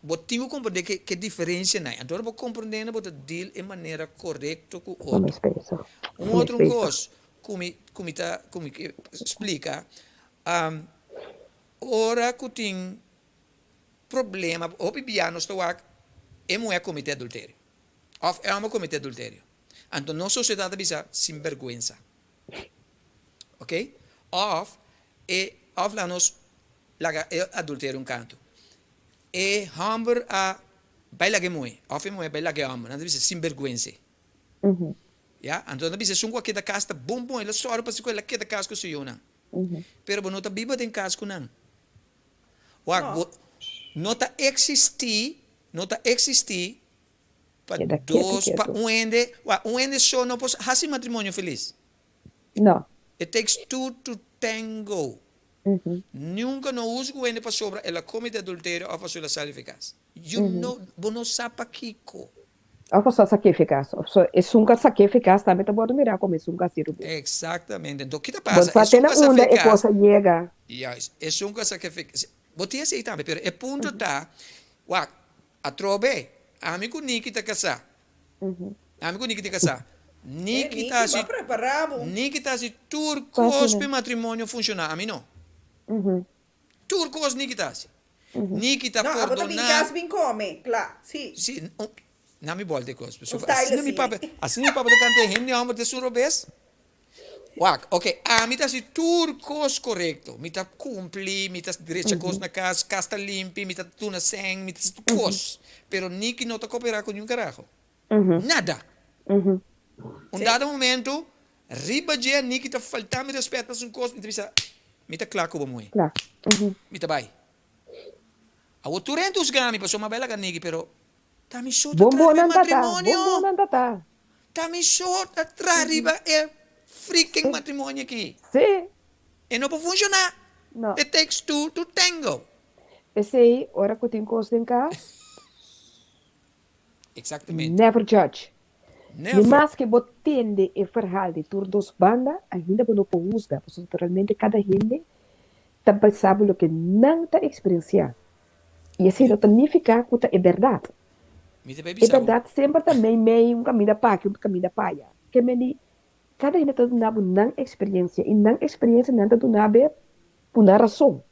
botinho compreender que diferença não é. Então, eu compreender que deal de maneira correta com o Come outro. spesso. Outro coisa, como explica, ora que tem problema, o piano está lá, é mulher cometer adultério. Ou é uma cometer adultério. Então, nossa sociedade bisa sem vergonha. Ok? Of lá nos laga adultério um canto. E hamber a baila que mulher. Of mulher baila que hamber. Então, bisa sem vergonha. Ja, então não bisa sungwa kita casta bom, ela só para se coela kita casco se eu não. Pero não tá biba tem casco não. Não tá existir para dois, para um ende só não pode fazer matrimônio feliz. Não. It takes two to tango. Nunca não usa o ende para sobra, ela come de adultério ou para sua eficaz. You know, não sabe Kiko. Of só sacrificar. É sunga sacrificar, também tá bom mirar como é sunga siru. Exatamente. Então, o que Bom, passa? só tem onde é coisa chega. Yes, é sunga sacrificar. Botia assim também, pero é ponto tá, a trobe, amigo Nikita casar. Amigo Nikita casar. Nikita se preparado. Nikita se turcos para matrimônio funcionar, a mim não. Turcos Nikita se. Nikita Não, agora também perdonar. casa bem come, claro, sim. Sim, não me bolte coisa. Style Assim me papo do cante hindi homem de surobes. Ok, mi ta si turcos correcto, mi ta cumpli, mi ta direita cos na casa, casta limpi, mi ta tuna seng, mi ta cos. Pero Niki não ta cooperar com nenhum carajo. Nada. Dado momento, riba dia Niki ta faltar mi respeito a sun cos, mi ta claro como mui. Claro. Mi ta bai. A o turentus gami, passou uma bela Niki, pero ta mi short Bombo atrás nan tata. matrimonio. Bombo nan tata. Ta mi short atrás riba freaking matrimônio aqui. Sim. E não pode funcionar. Não. It takes two to tango. Pensei, ora que eu tenho coisa em cá. Exatamente. Never judge. Never. Mas que você tende a verhaal de todas duas bandas, ainda não pode usar. Porque naturalmente cada gente também sabe o que não está experienciando. E assim não significa que é verdade. É verdade sempre também meio caminho da paca, caminho da paia. Que me cada gente tem uma experiência. E não experiência não tem uma razão.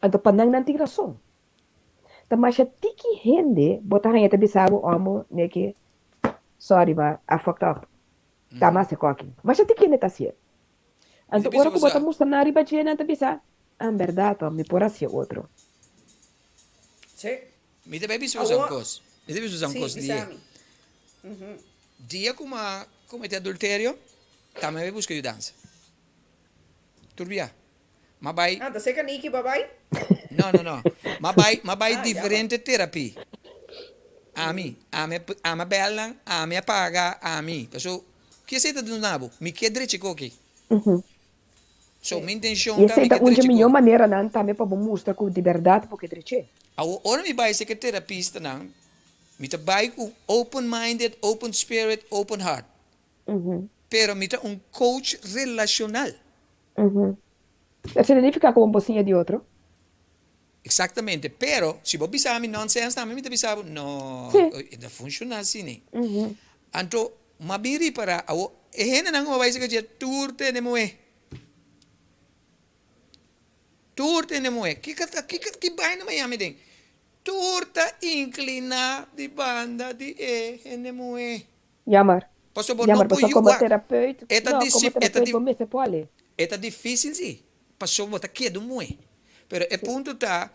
Então, para não ter razão. Então, mas a tiki gente, botar a gente sabe, amo, né, que, sorry, mas I fucked up. Tá, mas é coque. Mas a tiki gente tá assim. Então, agora que botar mostrar na riba, a gente pensa, verdade, me por assim outro. Sim. Me deve usar um coisa. Me deve usar um Sim, coisa dia. Dia como cometer adultério, também vai buscar ajuda. Turbia. Mas vai. Ah, você que Niki, babai? Não. Mas vai diferente terapia. A mim bela, a mim apaga, a mim. So, que você está do nabo? Me quer direito aqui. So, minha intenção é a melhor maneira não também para mostrar com de verdade porque direito. Ora me vai ser que terapista não. Me tá vai com open-minded, open spirit, open heart. Pero me tá coach relacional. Isso significa como você de outro. Exatamente. Pero se você pensar em nonsense, também me tá pensando, não, não funciona assim. Então, mabiri para não vai ser que turte de moe. Turte de moe. Que vai na Miami ding? Turta inclina de banda de de moe. Jammer. Posso bom Jammer, não você como terapeuta. É difícil sim. Passou botar que do moe. Pero é ponto tá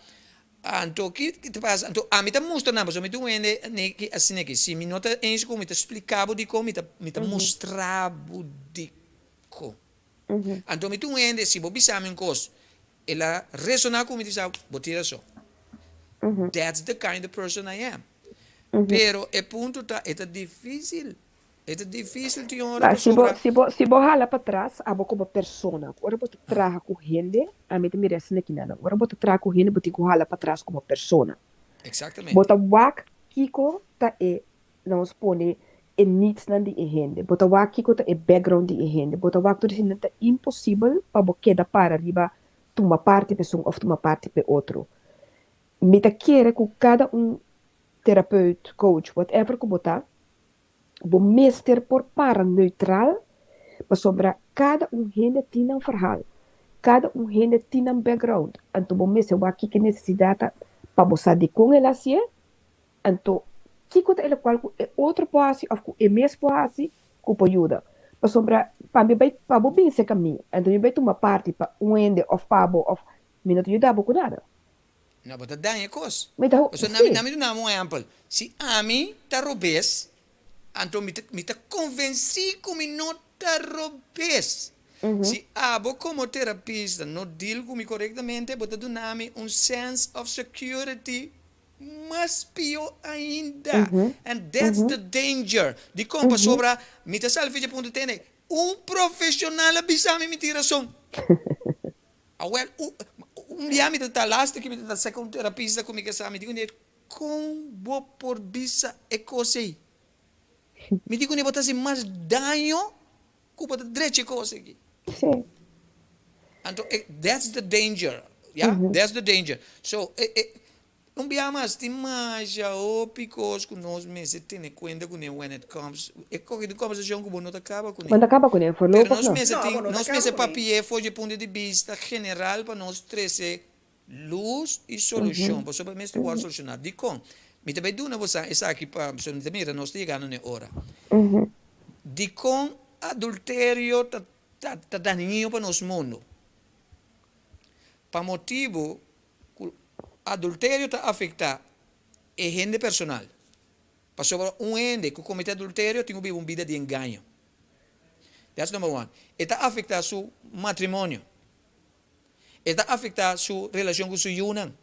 anto que te passa anto a mim tá mostra não, mas eu me do ende que assim aqui se me nota ens como te explicava de como me tá mostrava de co. Anto me do ende se bobi sabe um cos ela resonar com me diz, botira só. That's the kind of person I am. Pero é ponto tá, é difícil. É difícil de hora Mas para se bo, sobrar. se bo, se bo hala para trás, abo como persona. Ora bota traga com gente, a mim me resta aqui nada. Ora bota traga com gente, bota com hala para trás como persona. Exatamente. Bota wak kiko ta não se pone e niets nan die gente. Bota wak kiko ta background die gente. Bota wak tu dizendo ta impossível para bo queda para riba uma parte pessoa ou uma parte pe outro. Me ta querer com cada terapeuta, coach, whatever que botar, bo meester por para neutral, para sobra cada gente tem verhaal. Cada gente tem background. Então, bo meester wak kiko necessidade para você de com ela assim, então que coisa ele qual é outro passo ou é mesmo passo que pode ajudar para sobra para me vai para bem esse caminho então me vai tomar parte para ende of pabo of me não te ajudar pouco nada Não, mas dá é coisa. me dá So, na me dá um exemplo. Se a mim tá robês, então me tá convenci que me não tá robês. Se abo como terapista não deal comigo corretamente, bota do nome sense of security mas pior ainda. And that's the danger. De como sobra, me tá salve ponto tene. Profissional abisa me tira som. Well, dia me tá last que me tá second terapista comigo que sabe, digo com bo por bisa e cose. Me digo ne botar mais dano que botar direito cose aqui. sim Então, that's the danger. Yeah, that's the danger. So, não biamas tem mais já o picos que nós mesmos temos conta com when it comes. É coisa de conversação que não acaba com ele. mas acaba com ele for Pero louco nós não mesmos temos papier foi de ponto de vista geral para nós trazer luz e solução. Para sobre mesmo o solucionar. De com, me também duna você essa aqui para se não mira nós chegando na hora. De com adultério tá daninho para nós mundo. Para motivo adultério está afeta a gente personal. Para sobre gente que comete adultério tem uma vida de engano. That's number one. Está afeta seu matrimônio. Está afeta sua relação com seu yunan.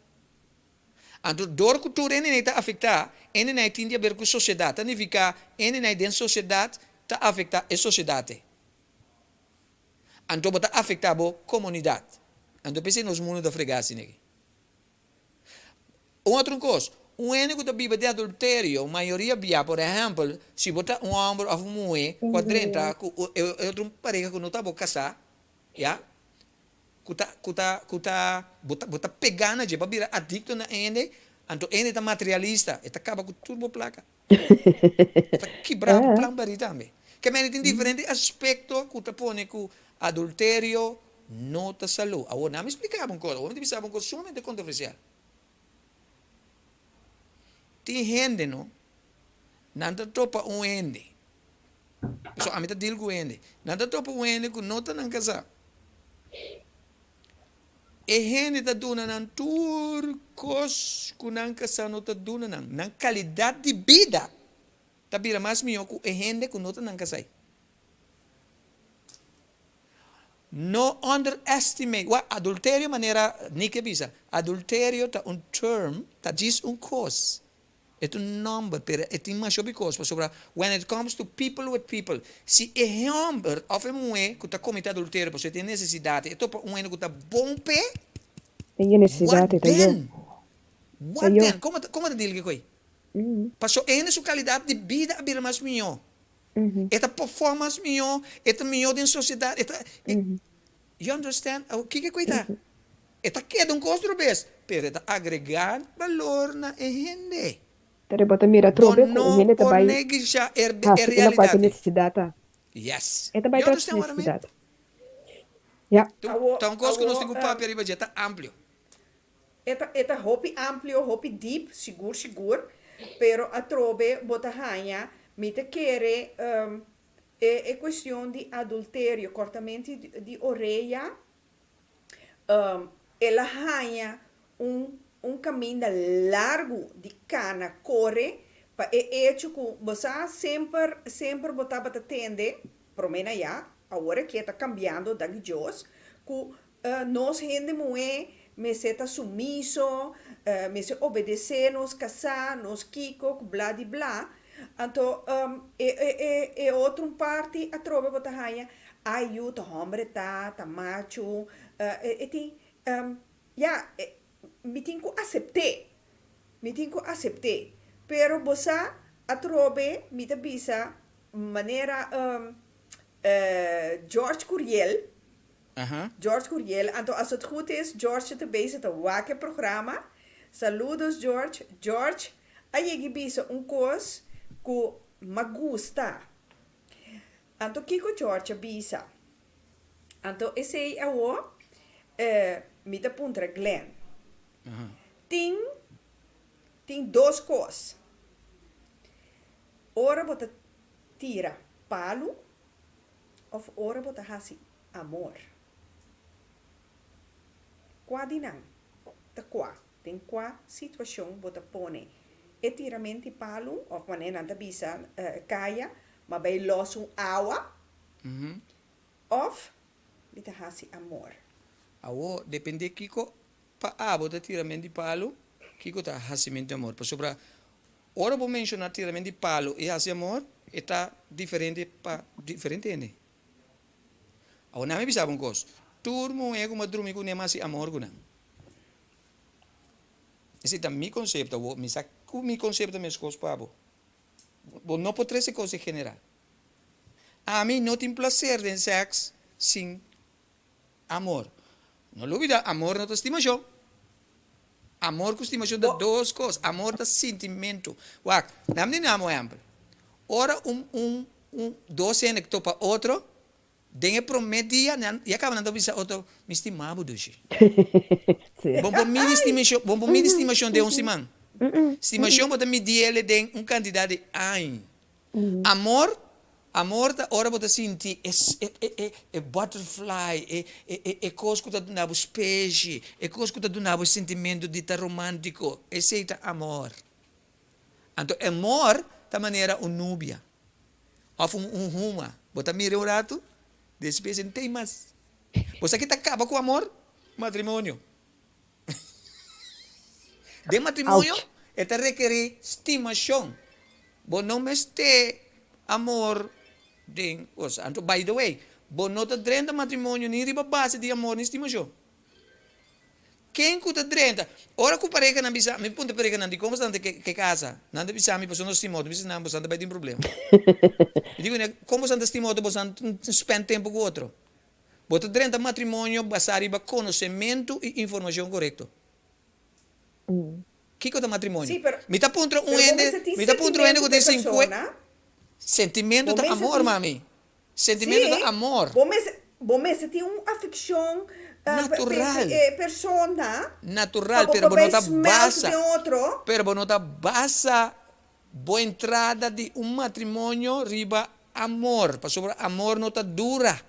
Então, dor que tudo ele está afeta, ele não tem a ver com a sociedade. Significa, ele não tem sociedade, está afeta a sociedade. Então, está afeta a comunidade. Então, pense nos mundos da freguesia aqui. Outra coisa, único da Bíblia de adultério, a maioria via, por exemplo, se botar homem ou uma mulher, quando entra, outra pareja que não está casar, já, bota pegando, já, para virar adicto na ende, então ele está materialista, ele acaba com tudo a placa. Está quebrado o plano para também. Que tem diferentes aspectos que está pondo com adultério, não está saúde. Agora, não me explicava uma coisa, eu me pensava uma coisa sumamente controversial. Tem gente, não? Nada topa ende. So, a mim tá deal com ende. Nada topa ende que não está na casa. E gente tá dando nan turcos que não casa não está dando nan qualidade de vida. Tá vira mais melhor que gente que não está na casa. No underestimate. Adultério maneira nem que bisa. Adultério tá term, tá diz coisa. É number, pero é mais sobre coisa. Sobre when it comes to people with people, se é homem ou é mulher que está cometendo adultério, você tem necessidade, é topa um ano que está bom pé. tem necessidade What then? What then? Como é que foi? Passou é sua qualidade de vida a vir mais melhor. Esta performance melhor, esta melhor da sociedade. You understand? O que é coisa? Esta queda coisa vez, pero esta agregar valor na gente. Tere bota mira trobe com ele também. Não negar Ela vai ter realidade. necessidade. Yes. Ela vai You ter understand what I mean? necessidade. Yeah. Então, coisa que nós temos que papel arriba já está amplo. Eta hopi amplio, hopi deep, seguro, pero a trobe bota hanha, mita quere é questão de adultério, cortamento de orelha, ela hanha caminho largo de cana corre, para hecho que você sempre botava a tende, promena já, agora que está cambiando da Deus, que nós gente mulher me seta sumiso, me se obedecer nos casar, nos kiko, blá de blá. Então, outra parte a trova bota raia, ai o homem tá macho, tem, me tenho que aceitar, pero você a trova me te bisa maneira George Curiel. Aha. George Curiel. Então, als het goed is, George te bezig te waken programma. Saludos, George. George, aí bisa coisa que me gusta. Então, kiko George bisa. Então, esse é o me te puntra Glenn. Aha. Tem duas coisas. Ora bota tira palo, of ora bota hasi amor. Qua dinang, tem qua situação bota pone etiramento palo, of maneira anda bisa kaya, mas bij los água, Mhm. of bita hasi amor. Awo, depende kiko pa abo da tiramento de palo, kiko ta hasimento de amor. Por sobra, ora vou mencionar tiramento de palo e hasi amor, está diferente né? Awo na me bisa bom cos. Turmo é como drumi com nemasi amor guna. Esse é mi conceito, wo mi sa ku mi conceito mes cos pabo. Bo não pode ser coisa general. A mim não tem prazer em sexo sem amor. Não olvida, amor não é estimação. Amor com estimação de duas coisas. Amor é sentimento. Wak, não me amo amor. Ora dois anos que topa outro, dengue prometia, e acaba não bisa outro, me estimava doce. Sim. Bom mini estimação de simão. Estimação bota medir ele de candidato de ai. Amor da hora bota sentir é butterfly, é coisa que tá do nabo peixe, é coisa que tá do nabo sentimento de tá romântico, esse é amor. Então amor da maneira núbia. Of ruma, bota mira o rato, depois não tem mais. Você que tá acaba com amor, matrimônio. De matrimônio, é requerer estimação. Bom não me este amor de coisa. Então, by the way, bom não tá drenta matrimônio nem riba base de amor nem estimação. Quem que tá drenta? Ora que pareja não bisa, me punta pareja não de como está que casa, não de bisa me passou no estimado, bisa não você vai ter problema. Eu digo né, como está estimado você spend tempo com outro. Bota drenta matrimônio basar riba conhecimento e informação correto. Que coisa matrimônio? Sim, pero, me tá punta me tá punta que tem 50. Sentimento de amor, mami. Sentimento de amor. Bom, mas tem uma afeição natural. Persona. Natural, Como pero não tá smelt basa. de outro. Pero não tá basa boa entrada de matrimônio riba amor. Para sobre amor não tá dura.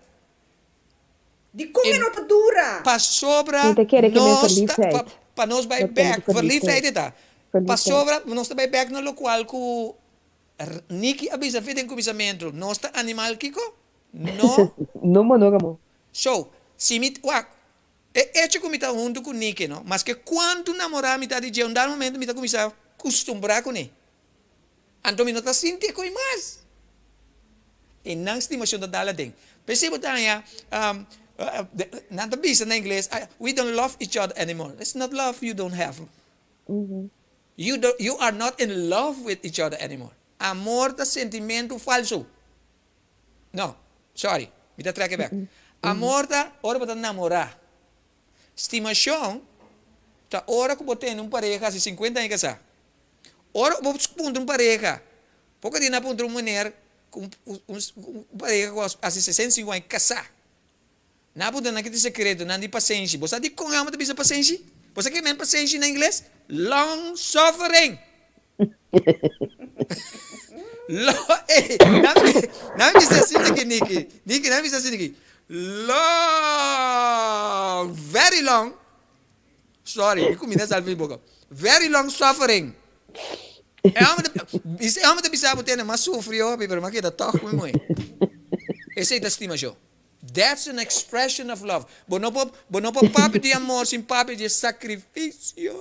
De como não tá dura. Para sobre Inte querer que me nós verliefdheid. para nós vai Dat ben back. ik Verliefdheid tá. Para Verliefdheid. sobre nós tá vai back no local que Niki avisa feito em comissamento. Nós tá animal kiko? No. No monógamo. So, se me é que me tá junto com Niki, não? Mas que quando namorar me tá de um dado momento me tá começar a acostumbrar com ele. Então me não tá sentindo com mais. E não estimação da dala tem. Perceba também, nada bisa na inglês. We don't love each other anymore. It's not love you don't have. You are not in love with each other anymore. Amor é sentimento falso. Não, sorry, me dá track back. Amor é hora para namorar. Estimação tá hora que você tem pareja há 50 anos casar. Hora que você põe pareja. Pouco dia na ponta uma mulher com pareja há 65 anos casar. Na ponta naquele segredo, não de paciência. Você diz como é uma paciência? Você quer paciência em inglês? Long suffering. Não me diz assim aqui, Niki. Niki, não me diz assim aqui. Long, very long. Sorry, me combina salve boca. Very long suffering. É uma da bisabo tem mas sofreu, pero mas que da toque muito. Esse é estimação. That's an expression of love. Bonopo papi de amor, sin papi de sacrificio.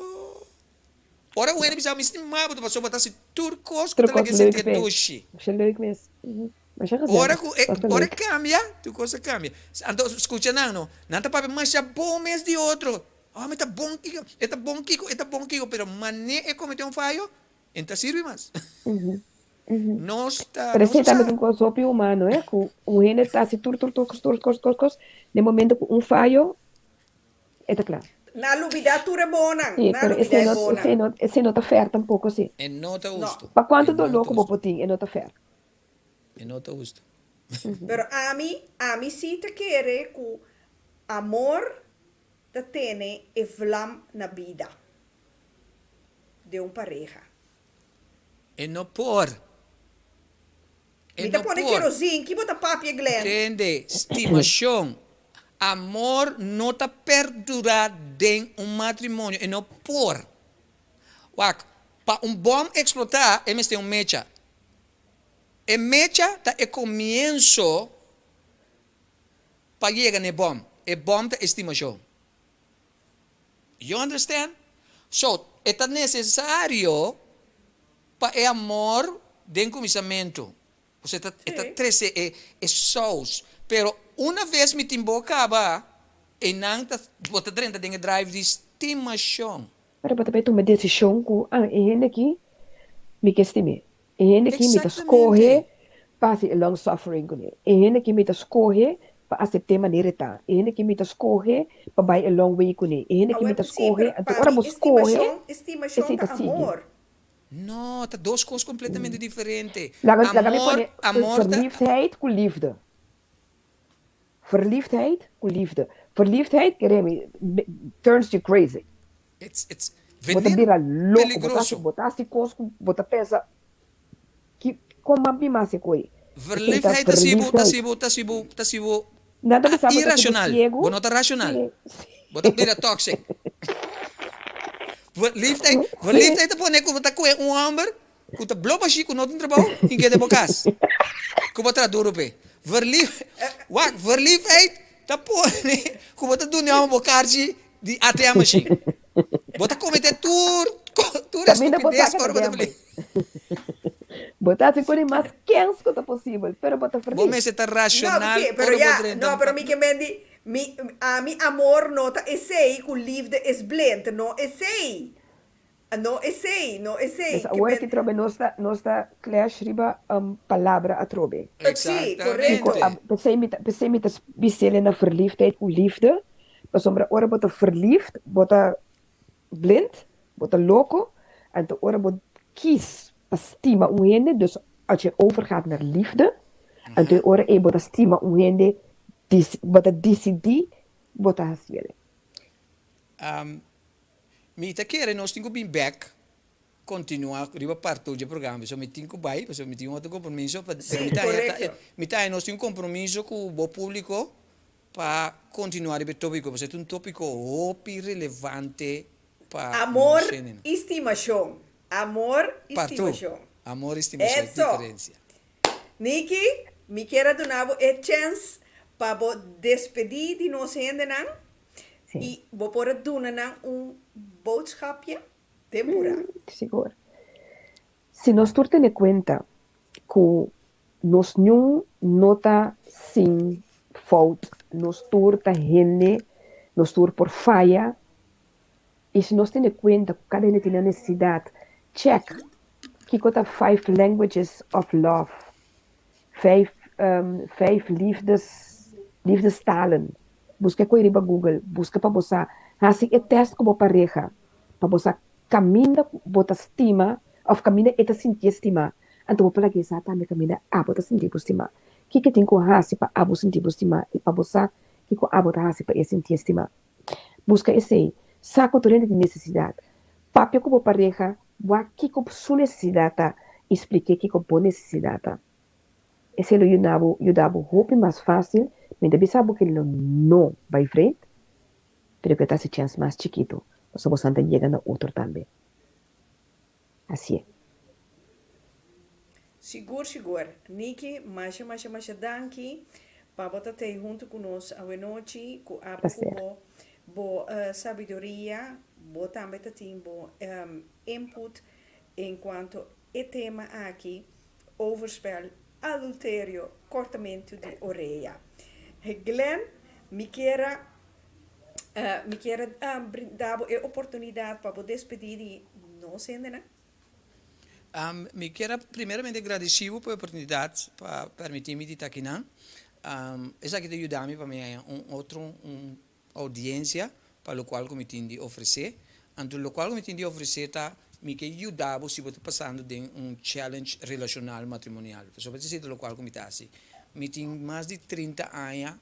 Ora o bisa mistimado, tu passou botar se turcos, que Turcos talaga leuk se te mee. dushi. Als je leuk mis. Maar je gezellig. Ora Was wel ora leuk. cambia, tu coisa cambia. Então, escuta não, não tá papi mas já bom mês de outro. Ah, mas tá bom kiko, pero mané é cometer um falho, então sirve mais. Nós tá, Pero nós sim, também sabe. com o cosopi humano, é? Com o rene está assim, tur. No momento que um falho, é claro. Na lubidatura bona, Sim, na pero lubida é bona. esse não tá ferro tampouco, sim. E nota No. usto. Para quanto E do nota louco vou usto. poting, é não tá ferro. E nota usto. Pero a mim sim te quer que amor te tem e vlam na vida de pareja. E não por. E Me te não põe por. querosene, que bota papi e Glenn. Entende? Estimação. Amor não está perdurar dentro matrimônio. E não por. Wak, para bom explotar, eles têm mecha. E mecha tá é começo para chegar no bom. E bom tá estimação. You understand? So, é necessário para amor dentro do começamento. Você está trece é sous. Pero uma vez me timbo acaba, e não tá bota dentro de drive de estimação. Pero para também tomar decisão com, e rende aqui, me que estime. E rende aqui, me tá escorre, passe long suffering com ele. E rende aqui, me tá escorre, para aceitar maneira tá. E rende aqui, me tá escorre, para vai a long way com ele. E rende aqui, me tá escorre, então ora vou escorre, estimação tá da amor. Não, tá duas coisas completamente diferentes. Amor, verliefdheid com liefde. Verliefdheid com liefde. Verliefdheid, turns you crazy. It's Bota veneno vira louco, peligroso. bota assim cosco, bota pensa que como a bima se coi. Verliefdheid tá sibo Nada me sabe irracional. ciego. Bota racional. Sim. Bota vira toxic. Verliefdheid tá pone como tá com amber, com tá bloba chico no trabalho, em que de bocas. Como tá duro pe. Verliefdheid tá pone como tá do não bocarci de até a machine. Bota cometer tur Também não estupidez botar para botar bem. Botar assim com mais quente quanto possível, pero bota Bom, verliefd. mas está racional. No, pero pero mi que mendi, mi amor nota essay com liefde is blind, no essay. No essay. Mas agora que trobe nossa clash riba palavra a trobe. Exatamente. Pensei me tas bisele na verliefdheid com liefde. Maar sommige oren worden verliefd, worden blind, worden loco. En de oren worden kies, stima umhende. Dus als je overgaat naar liefde, en de oren worden stima umhende, worden decidi, worden haswele. Mi ta quere nós tinha bem back continuar riba parte do programa, so mi tinha bai, so mi tinha outro compromisso para mi ta nós tinha compromisso com o público para continuar o tópico, porque é um tópico muito relevante para amor, estimação. Amor, estimação. Amor, estimação, diferença. Niki, me quero dar a chance para despedir de nós ainda não? E vou pôr boodschapje temporário. Seguro. Se nós turten em conta que nós não nota sim fout, nos turta gente, nos tur por falha, e se nós temos em conta que cada gente tem necessidade, check, que conta 5 languages of love, 5 liefdestalen, busca com ele para Google, busca para você, assim é teste como pareja, para você caminha, bota estima, ou caminha e te sentir estima, então para que você também caminha, bota sentir estima. Que tem com raça para abo sentir estima e para você que com abo da raça para sentir estima. Busca esse saco torrente de necessidade. Papel como pareja, wa que com sua necessidade tá, explique que com boa necessidade tá. Esse é o ajudava hope mais fácil, mas deve saber que ele não vai frente, pero que tá se chance mais chiquito, só você não chega na outro também. Assim é. Seguro. Niki, mas danke Para te junto conosco a noite, com a Tá certo. sabedoria, bo também tem bo input enquanto o tema aqui, overspel, adultério, cortamento de orelha. Glenn, me quer dar a oportunidade para despedir de nós, né? Me quero primeiramente agradecer por a oportunidade para permitir-me estar aqui. Isso aqui ajuda-me para mim audiência para o qual eu tenho de oferecer. Então, o qual eu tenho de oferecer está me quer ajudar se você está passando de challenge relacional matrimonial. Só para dizer o qual eu estou assim. Me tenho mais de 30 anos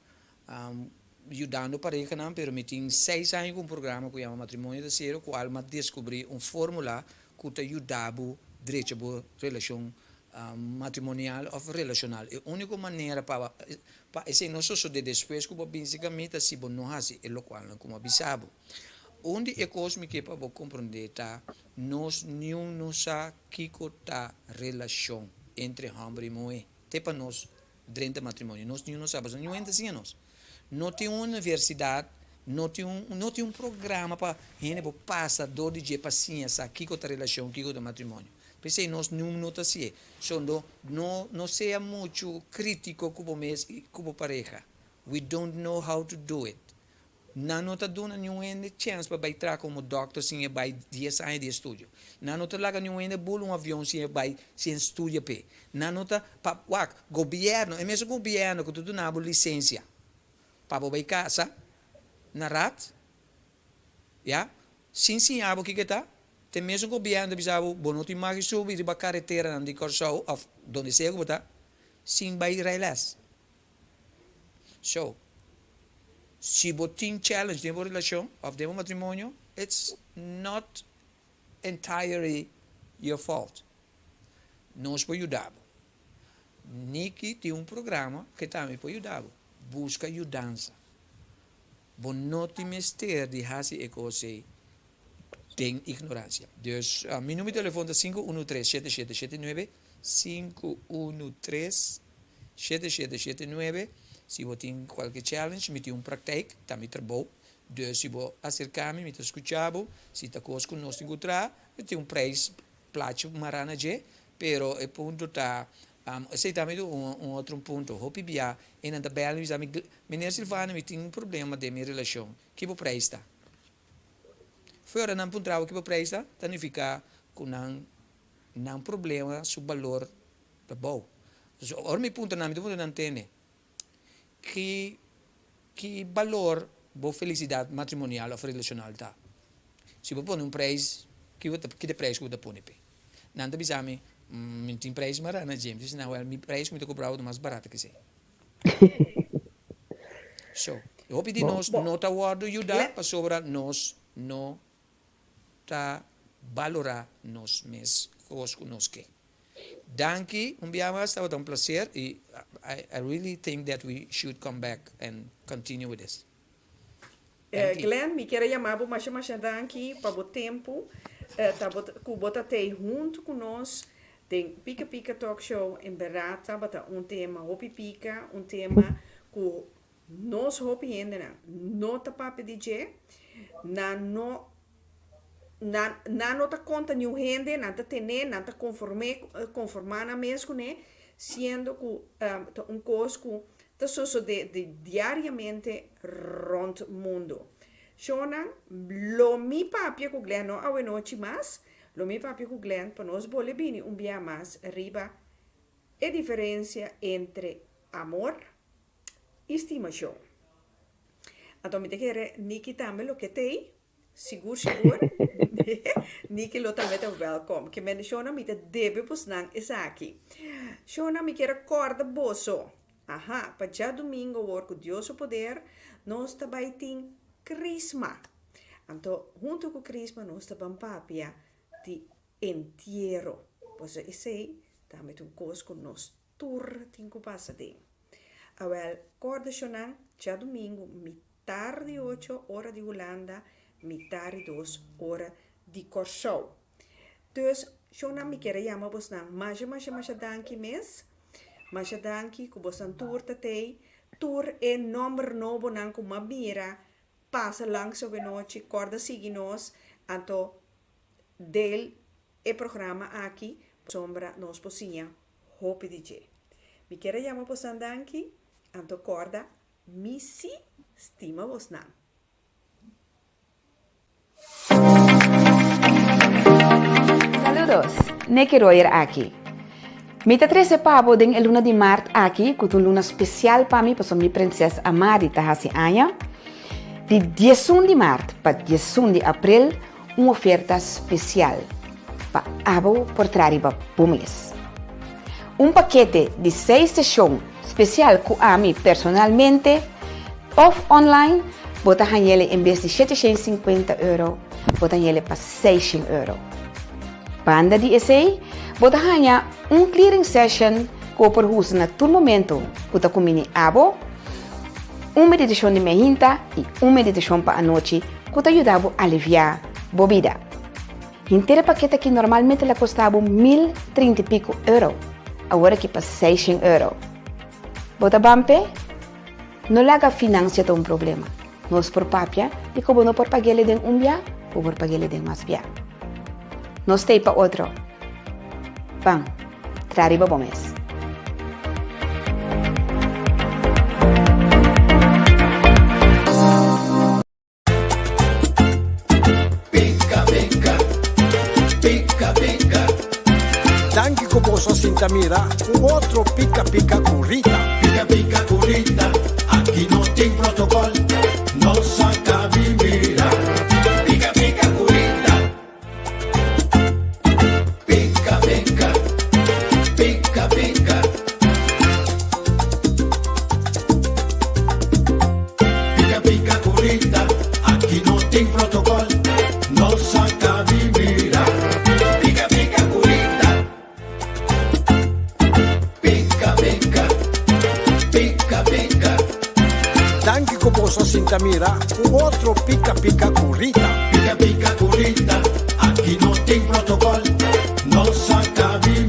ajudando para ele, mas eu tenho 6 anos com um programa que chama Matrimônio de Zero, qual eu descobri uma fórmula que te ajudava direito a relação matrimonial ou relacional. A única maneira para esse não só de depois que basicamente se não há é o qual como avisado. Onde é coisa que para compreender tá nós não sabe que tá relação entre homem e mulher. Até para nós dentro do matrimônio nós não sabemos, não entendemos nós. Não tem uma universidade, não tem um programa para gente passar 12 dias paciência que a relação, que o matrimônio. Pensei nós não está assim. Não seja muito crítico como pareja. We don't know how to do it. Não está dando nenhuma chance para entrar como doctor sem vai 10 anos de estudo. Não está lá nenhuma bolo um avião sem vai sem estudo pe. Não está para governo, é mesmo governo que tudo na licença. Para ir casa, na rat, ja, sim, abo que está. Tem mesmo governo bisabo, bono te magi subir de carretera de Corsau, of donde se está, sim vai relas. So, se botin challenge de relação, of de matrimônio, it's not entirely your fault. Nós podemos ajudar. Niki tem um programa que também pode ajudar. Busca ajudança. Bom, não te mister de fazer e coisa tem ignorância. Dus, meu número de telefone é 513-7779, 513-7779. Se você tem qualquer challenge, me tem um praktijk, também trabalho. Dus, se você acercar-me, me escuchar, se está conosco, nós temos que encontrar, eu tenho um preço, plástico, marana, pero o ponto está. Esse também um outro ponto. Hopi bia, e na tabela, menina Silvana, me tem um problema de minha relação. Que o preço está? Fora não encontrava que o preço está, significa que não problema sobre o valor da boa. Ora, me ponto não entende que valor boa felicidade matrimonial ou relacional está. Se você põe um preço, que preço que você põe? Não está bisame. Tem preço marana, James. Não, o meu preço me comprava mais barato que sei. So, eu vou pedir nós não está guardo ajudar para sobre nós não está valorar nós mesmos conosco nós que. Danke, dia mais estava um prazer e I really think that we should come back and continue with this. Glenn, me quero chamar para mais danke para o tempo, que bota te junto conosco. Tem Pica Pica Talk Show em Berata, bata tema hopi pica, tema que nós hopi ainda não tá papo DJ, não tá conta nenhum rende, não tá tener, não tá conformar na mesmo né, sendo que coisa que tá sucede diariamente rond mundo. Shona, lo mi papia que Glenn não a noite mais. Lo mi papi con Glenn, para nos bolebini un día más arriba, la diferencia entre amor y estimación. Entonces, me quiere Niki también lo que te seguro. Niki lo también te welcome. Que me Shona me te debe pues nang aquí. Shona me quiere corda boso. Ajá, para ya domingo, work con Dios o poder, nos está baiting Crisma. Entonces, junto con Crisma, nos está papia de entierro. Pues esse também um coisa que nós tur tinha passa de. Awel, corda chonan, já domingo, mitar de 8 hora de Holanda, mitar de 2 hora de Corsau. Dus, chonan me quer chamar vos nan, mas danke mes, mas danke que vos an tur tatei, Tour e number no bonan com uma mira passa langs sobre nós, corda seguinos, anto del e programa aqui, sombra nos posinha, hope DJ. Me quero chamar por sandanki, anto corda, misi, stima vos nan. Saludos, Neki Royer aqui. Mita 13 pabo den el luna de março aqui, com uma luna especial para mim, para minha princesa Amari Tahasi Anya. De 10 de março para 10 de abril, uma oferta especial para abo por trariba por mês. Paquete de 6 sessões especial com a mim personalmente, off online, bota ele em vez de 750 euro, bota ele para 600 euro. Banda de essay, bota clearing session ko por uso na todo momento, bota combine abo, meditação de mehinta e meditação para a noite, que te ajuda a aliviar a vida. Inteira paquete que normalmente la custava 1.030 e pico euro, agora que para 600 euro. Bota bampe, não laga financia um problema. Nós por papia, e como não por pagar de dia, ou por pagar de mais dia. Nós tem para outro. Bang, trariba bom mês. Pica, pica, pica, pica. Danke Koboso Sintamira, outro pica-pica currita. Pica, pica, curita, aqui não tem protocolo, nossa cabimira. Pica, pica, curita. Pica, pica, pica, pica. Pica, pica, curita, aqui não tem protocolo, nossa cabimira. Pica, pica, curita. Pica, pica, pica, pica. Danke Koboso Sintamira, outro pica-pica currita. Pica, pica, curita, aqui não tem protocolo, nossa cabimira.